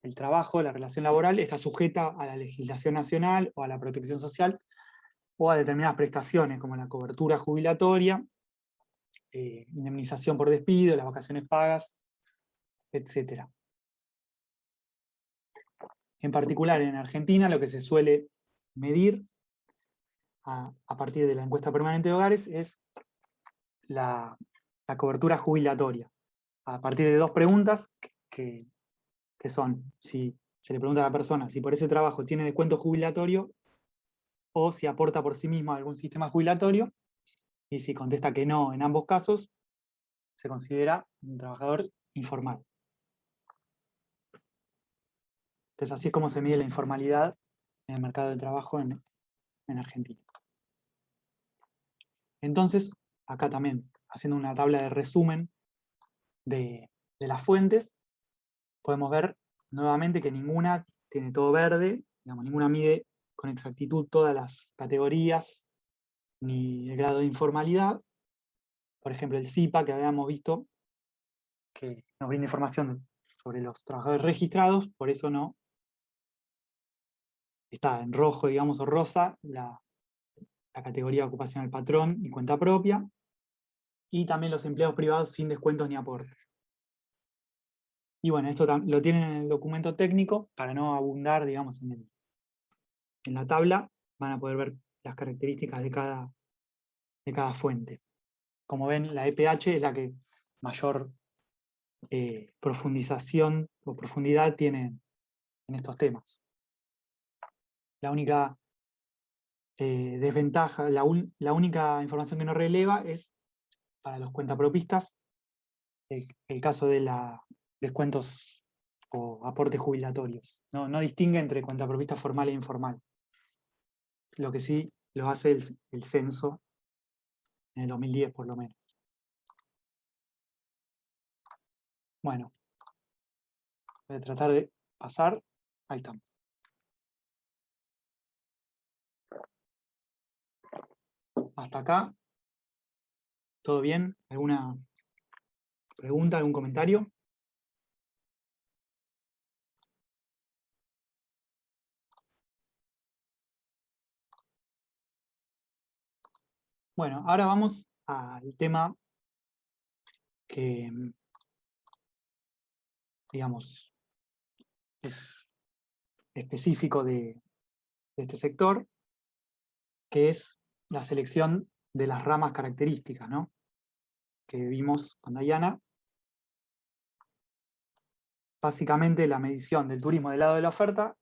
el trabajo, la relación laboral, está sujeta a la legislación nacional o a la protección social, o a determinadas prestaciones, como la cobertura jubilatoria, indemnización por despido, las vacaciones pagas, etc. En particular, en Argentina, lo que se suele medir a partir de la encuesta permanente de hogares es la cobertura jubilatoria, a partir de dos preguntas que son, si se le pregunta a la persona si por ese trabajo tiene descuento jubilatorio o si aporta por sí mismo a algún sistema jubilatorio, y si contesta que no en ambos casos, se considera un trabajador informal. Entonces así es como se mide la informalidad en el mercado de trabajo en Argentina. Entonces, acá también, haciendo una tabla de resumen de las fuentes, podemos ver nuevamente que ninguna tiene todo verde, digamos, ninguna mide con exactitud todas las categorías ni el grado de informalidad. Por ejemplo, el CIPA, que habíamos visto, que nos brinda información sobre los trabajadores registrados, por eso no está en rojo, digamos, o rosa, la categoría ocupacional patrón y cuenta propia, y también los empleados privados sin descuentos ni aportes. Y bueno, esto lo tienen en el documento técnico, para no abundar, digamos, en la tabla, van a poder ver las características de cada fuente. Como ven, la EPH es la que mayor profundización o profundidad tienen en estos temas. La única desventaja, la única información que no releva es para los cuentapropistas el caso de descuentos o aportes jubilatorios. No distingue entre cuentapropistas formal e informal. Lo que sí lo hace el censo en el 2010 por lo menos. Bueno, voy a tratar de pasar. Ahí estamos. Hasta acá. ¿Todo bien? ¿Alguna pregunta, algún comentario? Bueno, ahora vamos al tema que, digamos, es específico de este sector, que es la selección de las ramas características, ¿no? Que vimos con Dayana. Básicamente la medición del turismo del lado de la oferta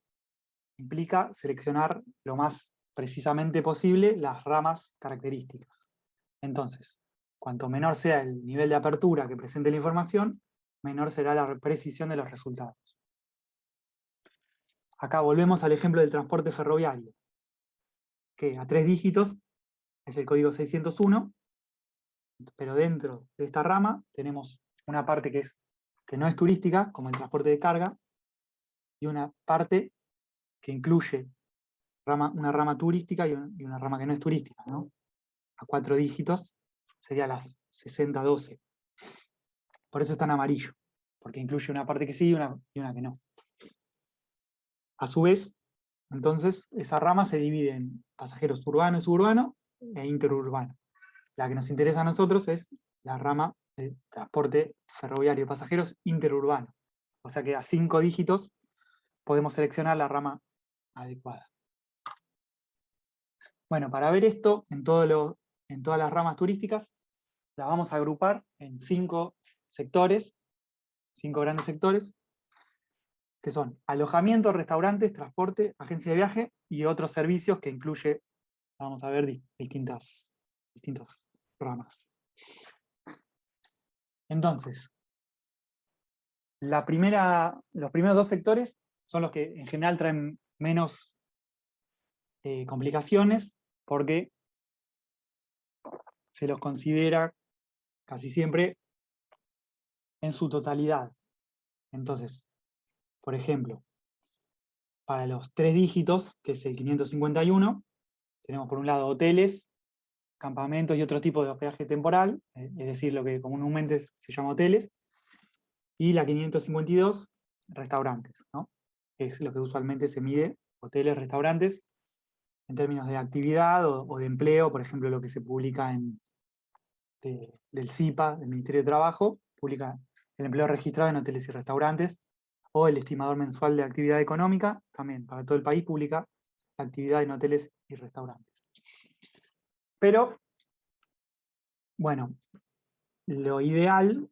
implica seleccionar lo más precisamente posible las ramas características. Entonces, cuanto menor sea el nivel de apertura que presente la información, menor será la precisión de los resultados. Acá volvemos al ejemplo del transporte ferroviario, que a 3 dígitos es el código 601, pero dentro de esta rama tenemos una parte que no es turística, como el transporte de carga, y una parte que incluye una rama turística y una rama que no es turística, ¿no? A 4 dígitos sería las 6012. Por eso está en amarillo, porque incluye una parte que sí y una que no. A su vez, entonces, esa rama se divide en pasajeros urbano y suburbano e interurbano. La que nos interesa a nosotros es la rama de transporte ferroviario de pasajeros interurbano. O sea que a 5 dígitos podemos seleccionar la rama adecuada. Bueno, para ver esto en todas las ramas turísticas, las vamos a agrupar en 5 sectores, 5 grandes sectores, que son alojamiento, restaurantes, transporte, agencia de viaje y otros servicios que incluye, vamos a ver, distintas ramas. Entonces, los primeros 2 sectores son los que en general traen menos complicaciones, porque se los considera casi siempre en su totalidad. Entonces, por ejemplo, para los 3 dígitos, que es el 551, tenemos por un lado hoteles, campamentos y otro tipo de hospedaje temporal, es decir, lo que comúnmente se llama hoteles, y la 552, restaurantes, ¿no? Es lo que usualmente se mide, hoteles, restaurantes, en términos de actividad o de empleo, por ejemplo, lo que se publica del CIPA, del Ministerio de Trabajo, publica el empleo registrado en hoteles y restaurantes, o el estimador mensual de actividad económica, también para todo el país publica la actividad en hoteles y restaurantes. Pero, bueno, lo ideal,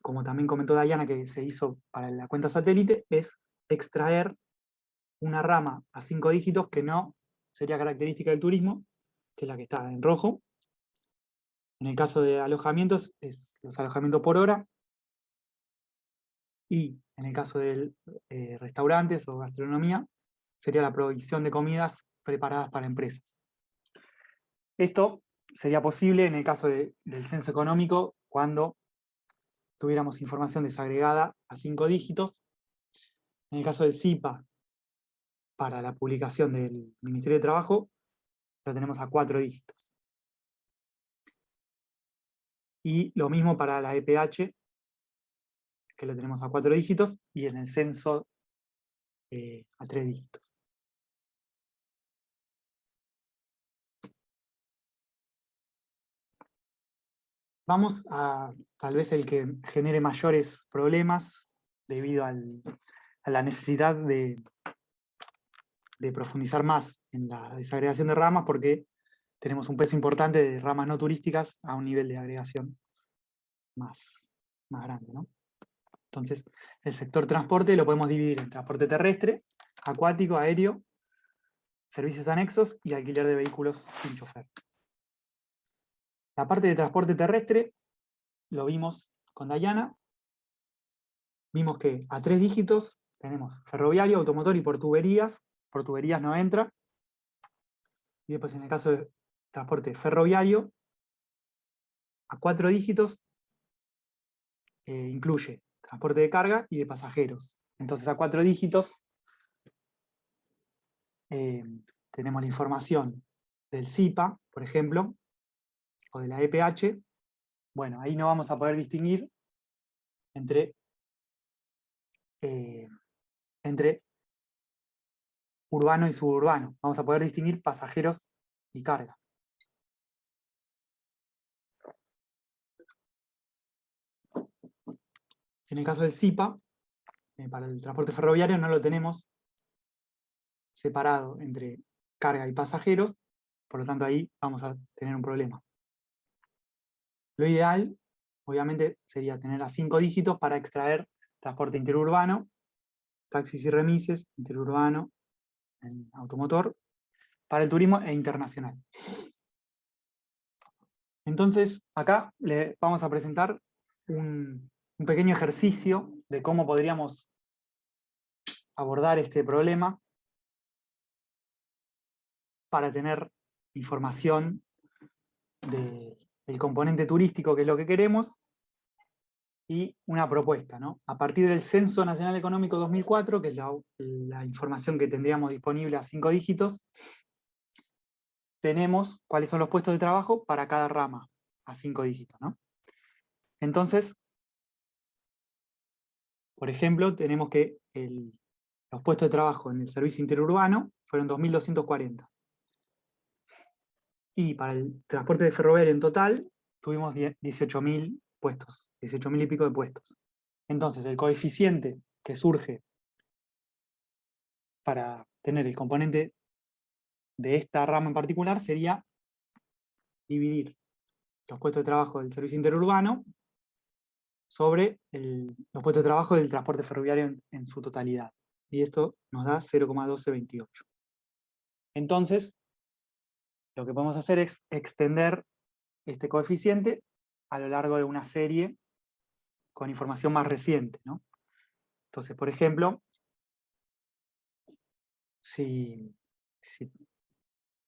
como también comentó Dayana que se hizo para la cuenta satélite, es extraer una rama a 5 dígitos que no sería característica del turismo, que es la que está en rojo. En el caso de alojamientos, es los alojamientos por hora. Y en el caso de restaurantes o gastronomía, sería la provisión de comidas preparadas para empresas. Esto sería posible en el caso del censo económico, cuando tuviéramos información desagregada a 5 dígitos. En el caso del CIPA, para la publicación del Ministerio de Trabajo, lo tenemos a 4 dígitos. Y lo mismo para la EPH, que lo tenemos a 4 dígitos, y en el censo a 3 dígitos. Vamos a tal vez el que genere mayores problemas debido a la necesidad de profundizar más en la desagregación de ramas, porque tenemos un peso importante de ramas no turísticas a un nivel de agregación más grande, ¿no? Entonces, el sector transporte lo podemos dividir en transporte terrestre, acuático, aéreo, servicios anexos y alquiler de vehículos sin chofer. La parte de transporte terrestre lo vimos con Dayana. Vimos que a 3 dígitos tenemos ferroviario, automotor y por tuberías. Por tuberías no entra. Y después en el caso de transporte ferroviario, a 4 dígitos incluye transporte de carga y de pasajeros. Entonces a 4 dígitos tenemos la información del SIPA, por ejemplo, o de la EPH. Bueno, ahí no vamos a poder distinguir entre urbano y suburbano. Vamos a poder distinguir pasajeros y carga. En el caso del SIPA, para el transporte ferroviario no lo tenemos separado entre carga y pasajeros, por lo tanto ahí vamos a tener un problema. Lo ideal, obviamente, sería tener a 5 dígitos para extraer transporte interurbano, taxis y remises, interurbano, en automotor, para el turismo e internacional. Entonces, acá le vamos a presentar un pequeño ejercicio de cómo podríamos abordar este problema para tener información del componente turístico, que es lo que queremos, y una propuesta, ¿no? A partir del Censo Nacional Económico 2004, que es la información que tendríamos disponible a 5 dígitos, tenemos cuáles son los puestos de trabajo para cada rama a 5 dígitos, ¿no? Entonces, por ejemplo, tenemos que los puestos de trabajo en el servicio interurbano fueron 2.240. Y para el transporte de ferroviario en total, tuvimos 18.000 puestos, 18.000 y pico de puestos. Entonces, el coeficiente que surge para tener el componente de esta rama en particular sería dividir los puestos de trabajo del servicio interurbano sobre los puestos de trabajo del transporte ferroviario en su totalidad. Y esto nos da 0,1228. Entonces, lo que podemos hacer es extender este coeficiente a lo largo de una serie con información más reciente, ¿no? Entonces, por ejemplo, si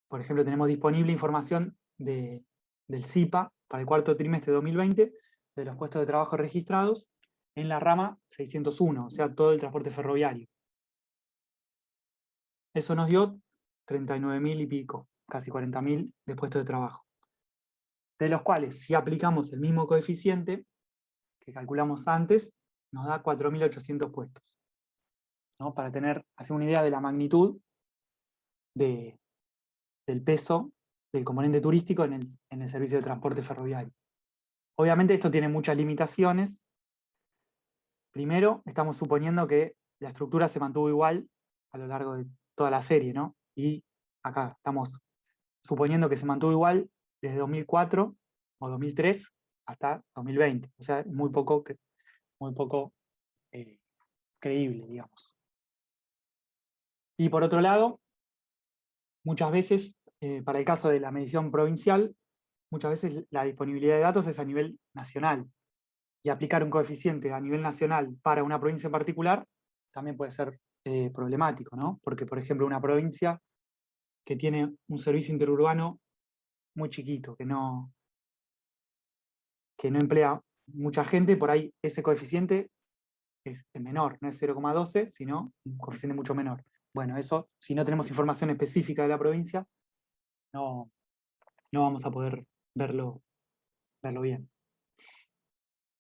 por ejemplo tenemos disponible información del SIPA para el cuarto trimestre de 2020, de los puestos de trabajo registrados en la rama 601, o sea, todo el transporte ferroviario. Eso nos dio 39.000 y pico, casi 40.000 de puestos de trabajo. De los cuales, si aplicamos el mismo coeficiente que calculamos antes, nos da 4.800 puestos, ¿no? Para hacer una idea de la magnitud del peso del componente turístico en el servicio de transporte ferroviario. Obviamente esto tiene muchas limitaciones. Primero, estamos suponiendo que la estructura se mantuvo igual a lo largo de toda la serie, ¿no? Y acá estamos suponiendo que se mantuvo igual desde 2004 o 2003 hasta 2020. O sea, muy poco creíble, digamos. Y por otro lado, muchas veces, para el caso de la medición provincial, muchas veces la disponibilidad de datos es a nivel nacional. Y aplicar un coeficiente a nivel nacional para una provincia en particular también puede ser problemático, ¿no? Porque, por ejemplo, una provincia que tiene un servicio interurbano muy chiquito, que no emplea mucha gente, por ahí ese coeficiente es menor, no es 0,12, sino un coeficiente mucho menor. Bueno, eso, si no tenemos información específica de la provincia, no vamos a poder verlo bien.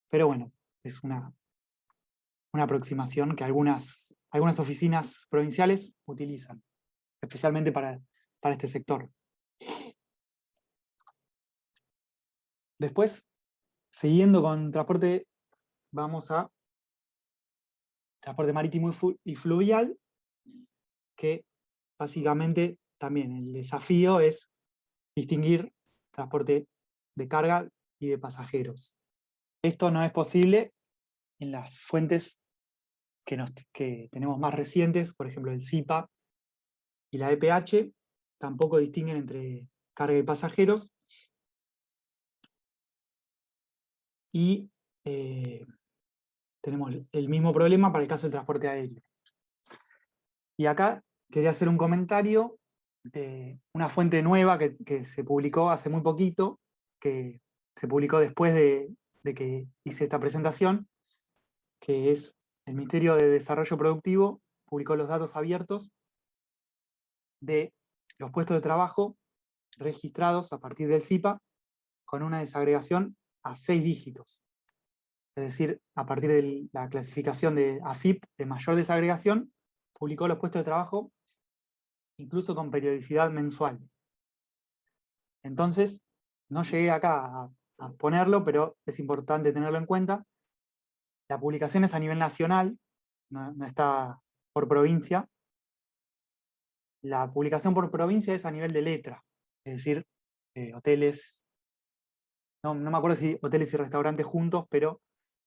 Pero bueno, es una aproximación que algunas oficinas provinciales utilizan, especialmente para este sector. Después, siguiendo con transporte, vamos a transporte marítimo y fluvial, que básicamente también el desafío es distinguir transporte de carga y de pasajeros. Esto no es posible en las fuentes que tenemos más recientes, por ejemplo el SIPA y la EPH, tampoco distinguen entre carga y pasajeros, y tenemos el mismo problema para el caso del transporte aéreo. Y acá quería hacer un comentario de una fuente nueva que se publicó hace muy poquito, que se publicó después de que hice esta presentación, que es el Ministerio de Desarrollo Productivo, publicó los datos abiertos de los puestos de trabajo registrados a partir del SIPA con una desagregación a 6 dígitos. Es decir, a partir de la clasificación de AFIP de mayor desagregación, publicó los puestos de trabajo incluso con periodicidad mensual. Entonces, no llegué acá a ponerlo, pero es importante tenerlo en cuenta. La publicación es a nivel nacional, no está por provincia. La publicación por provincia es a nivel de letra, es decir, hoteles, no me acuerdo si hoteles y restaurantes juntos, pero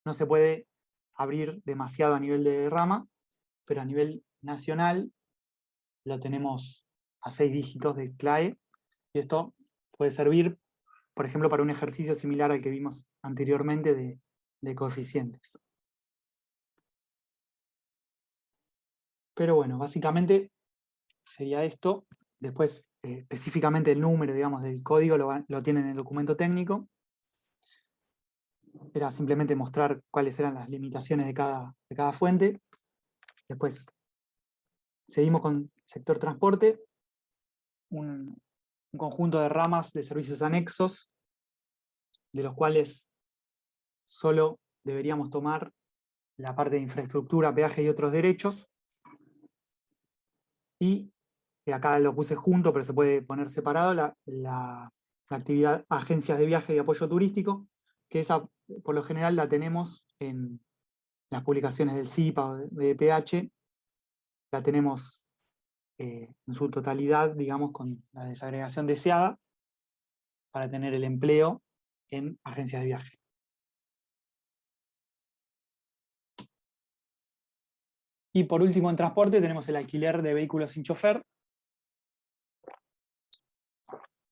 no se puede abrir demasiado a nivel de rama, pero a nivel nacional lo tenemos a 6 dígitos de CLAE, y esto puede servir, por ejemplo, para un ejercicio similar al que vimos anteriormente de coeficientes. Pero bueno, básicamente sería esto. Después, específicamente el número, digamos, del código lo tienen en el documento técnico. Era simplemente mostrar cuáles eran las limitaciones de cada fuente. Después, seguimos con sector transporte, un conjunto de ramas de servicios anexos, de los cuales solo deberíamos tomar la parte de infraestructura, peaje y otros derechos. Y acá lo puse junto, pero se puede poner separado, la actividad agencias de viaje y apoyo turístico, que esa por lo general la tenemos en las publicaciones del SIPA o de EPH, la tenemos en su totalidad, digamos, con la desagregación deseada, para tener el empleo en agencias de viaje. Y por último, en transporte tenemos el alquiler de vehículos sin chofer,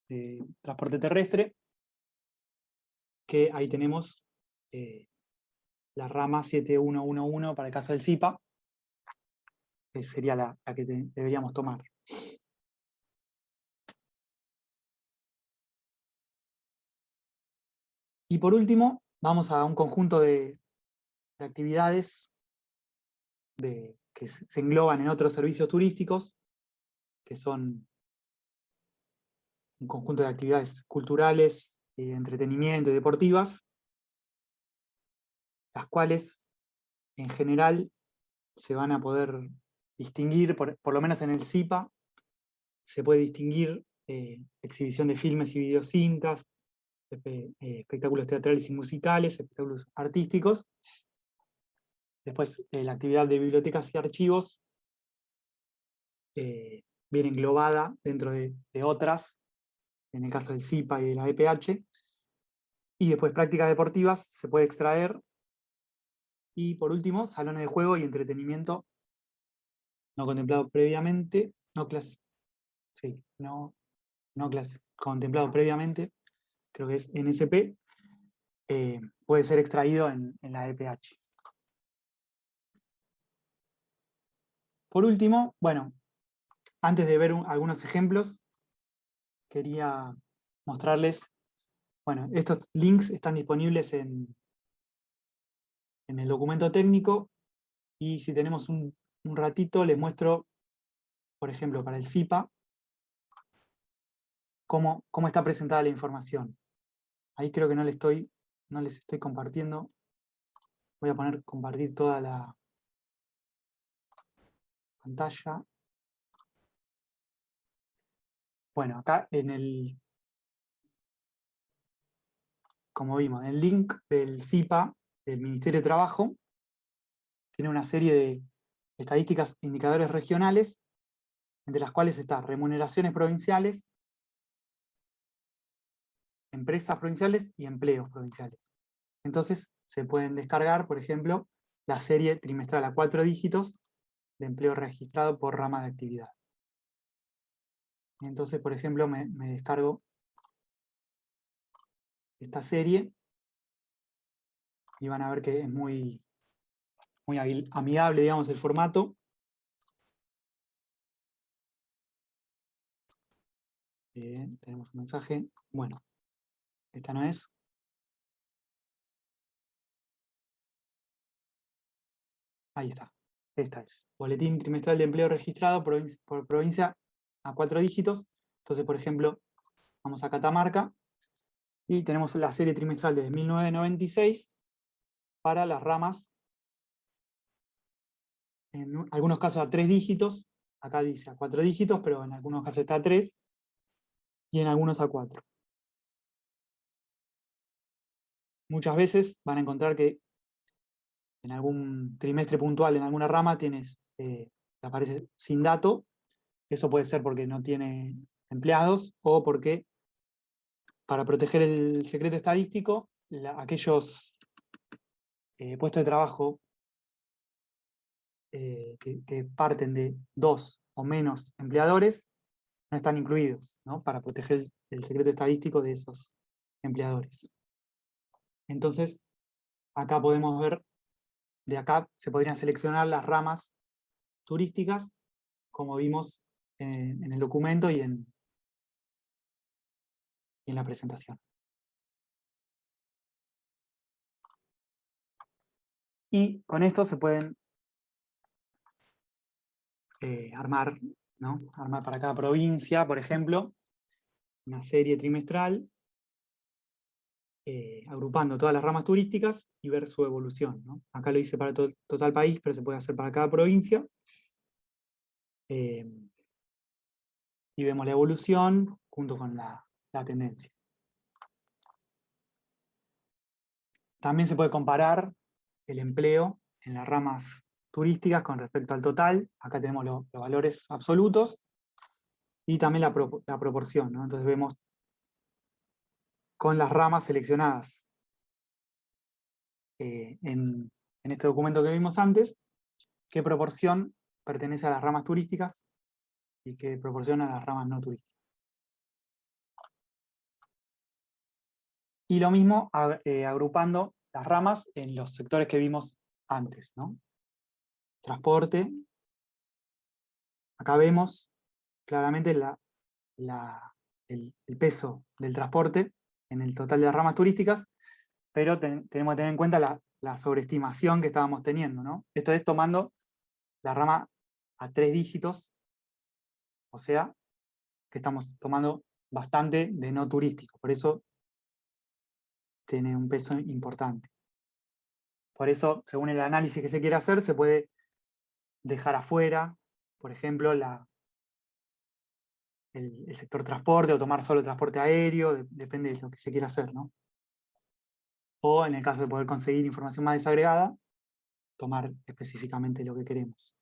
de transporte terrestre, que ahí tenemos la rama 7111 para el caso del SIPA, que sería la que deberíamos tomar. Y por último, vamos a un conjunto de actividades que se engloban en otros servicios turísticos, que son un conjunto de actividades culturales, entretenimiento y deportivas, las cuales en general se van a poder distinguir, por lo menos en el SIPA, se puede distinguir exhibición de filmes y videocintas, espectáculos teatrales y musicales, espectáculos artísticos. Después, la actividad de bibliotecas y archivos viene englobada dentro de otras, en el caso del SIPA y de la EPH. Y después, prácticas deportivas se puede extraer. Y por último, salones de juego y entretenimiento no contemplado previamente, contemplado previamente, creo que es NSP, puede ser extraído en la EPH. Por último, bueno, antes de ver algunos ejemplos, quería mostrarles, bueno, estos links están disponibles en el documento técnico, y si tenemos un ratito les muestro, por ejemplo, para el SIPA, cómo está presentada la información. Ahí creo que no les estoy compartiendo. Voy a poner compartir toda la pantalla. Bueno, acá como vimos, en el link del SIPA, del Ministerio de Trabajo, tiene una serie de estadísticas, indicadores regionales, entre las cuales están remuneraciones provinciales, empresas provinciales y empleos provinciales. Entonces se pueden descargar, por ejemplo, la serie trimestral a 4 dígitos de empleo registrado por rama de actividad. Entonces, por ejemplo, me descargo esta serie y van a ver que es muy amigable, digamos, el formato. Tenemos un mensaje. Bueno, esta no es. Ahí está. Esta es. Boletín trimestral de empleo registrado por provincia a 4 dígitos. Entonces, por ejemplo, vamos a Catamarca y tenemos la serie trimestral desde 1996 para las ramas, en algunos casos a 3 dígitos. Acá dice a 4 dígitos, pero en algunos casos está a 3 y en algunos a 4. Muchas veces van a encontrar que en algún trimestre puntual, en alguna rama, aparece sin dato. Eso puede ser porque no tiene empleados o porque, para proteger el secreto estadístico, aquellos puestos de trabajo que parten de 2 o menos empleadores no están incluidos, ¿no? Para proteger el secreto estadístico de esos empleadores. Entonces, acá podemos ver, de acá se podrían seleccionar las ramas turísticas, como vimos en el documento y en la presentación. Y con esto se pueden armar, ¿no? Armar para cada provincia, por ejemplo, una serie trimestral, agrupando todas las ramas turísticas y ver su evolución, ¿no? Acá lo hice para todo el país, pero se puede hacer para cada provincia. Y vemos la evolución junto con la tendencia. También se puede comparar el empleo en las ramas turísticas con respecto al total. Acá tenemos los valores absolutos y también la proporción, ¿no? Entonces vemos con las ramas seleccionadas en este documento que vimos antes, qué proporción pertenece a las ramas turísticas y qué proporción a las ramas no turísticas. Y lo mismo agrupando las ramas en los sectores que vimos antes, ¿no? Transporte. Acá vemos claramente el peso del transporte en el total de las ramas turísticas, pero tenemos que tener en cuenta la sobreestimación que estábamos teniendo, ¿no? Esto es tomando la rama a 3 dígitos, o sea, que estamos tomando bastante de no turístico, por eso tiene un peso importante. Por eso, según el análisis que se quiera hacer, se puede dejar afuera, por ejemplo, el sector transporte, o tomar solo el transporte aéreo, depende de lo que se quiera hacer, ¿no? O en el caso de poder conseguir información más desagregada, tomar específicamente lo que queremos.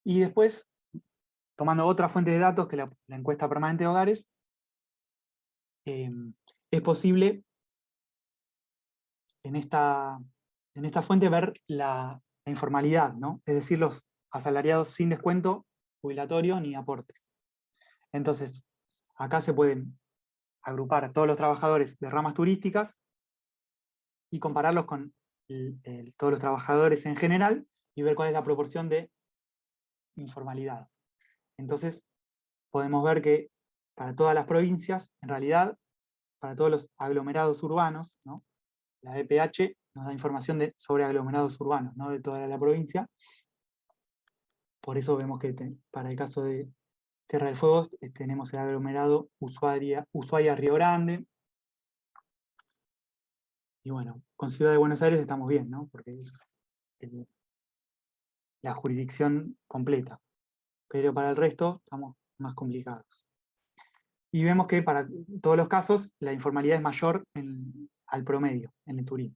Y después, tomando otra fuente de datos que la encuesta permanente de hogares, es posible en esta fuente ver la informalidad, ¿no? Es decir, los asalariados sin descuento jubilatorio ni aportes. Entonces, acá se pueden agrupar a todos los trabajadores de ramas turísticas y compararlos con todos los trabajadores en general y ver cuál es la proporción de informalidad. Entonces, podemos ver que para todas las provincias, en realidad, para todos los aglomerados urbanos, ¿no? La EPH nos da información sobre aglomerados urbanos, ¿no? De toda la provincia. Por eso vemos que para el caso de Tierra del Fuego tenemos el aglomerado Ushuaia-Río Grande. Y bueno, con Ciudad de Buenos Aires estamos bien, ¿no? Porque es la jurisdicción completa. Pero para el resto estamos más complicados. Y vemos que para todos los casos la informalidad es mayor al promedio en el turismo.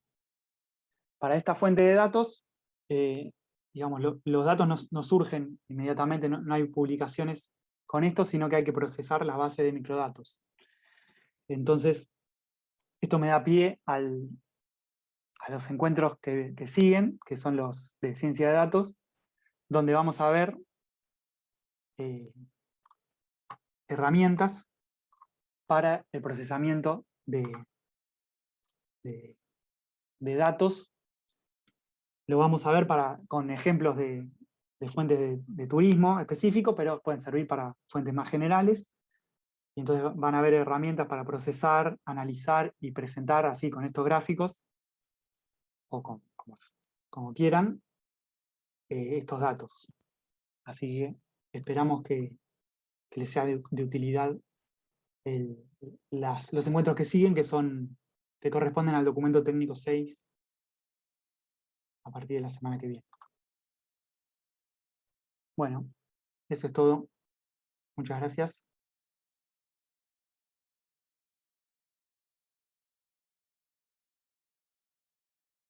Para esta fuente de datos, digamos, los datos no surgen inmediatamente, no hay publicaciones con esto, sino que hay que procesar la base de microdatos. Entonces, esto me da pie a los encuentros que siguen, que son los de ciencia de datos, donde vamos a ver herramientas para el procesamiento de datos. Lo vamos a ver con ejemplos de fuentes de turismo específico, pero pueden servir para fuentes más generales. Y entonces van a haber herramientas para procesar, analizar y presentar así con estos gráficos, o como quieran, estos datos. Así que esperamos que les sea de utilidad los encuentros que siguen, que corresponden al documento técnico 6 a partir de la semana que viene. Bueno, eso es todo. Muchas gracias.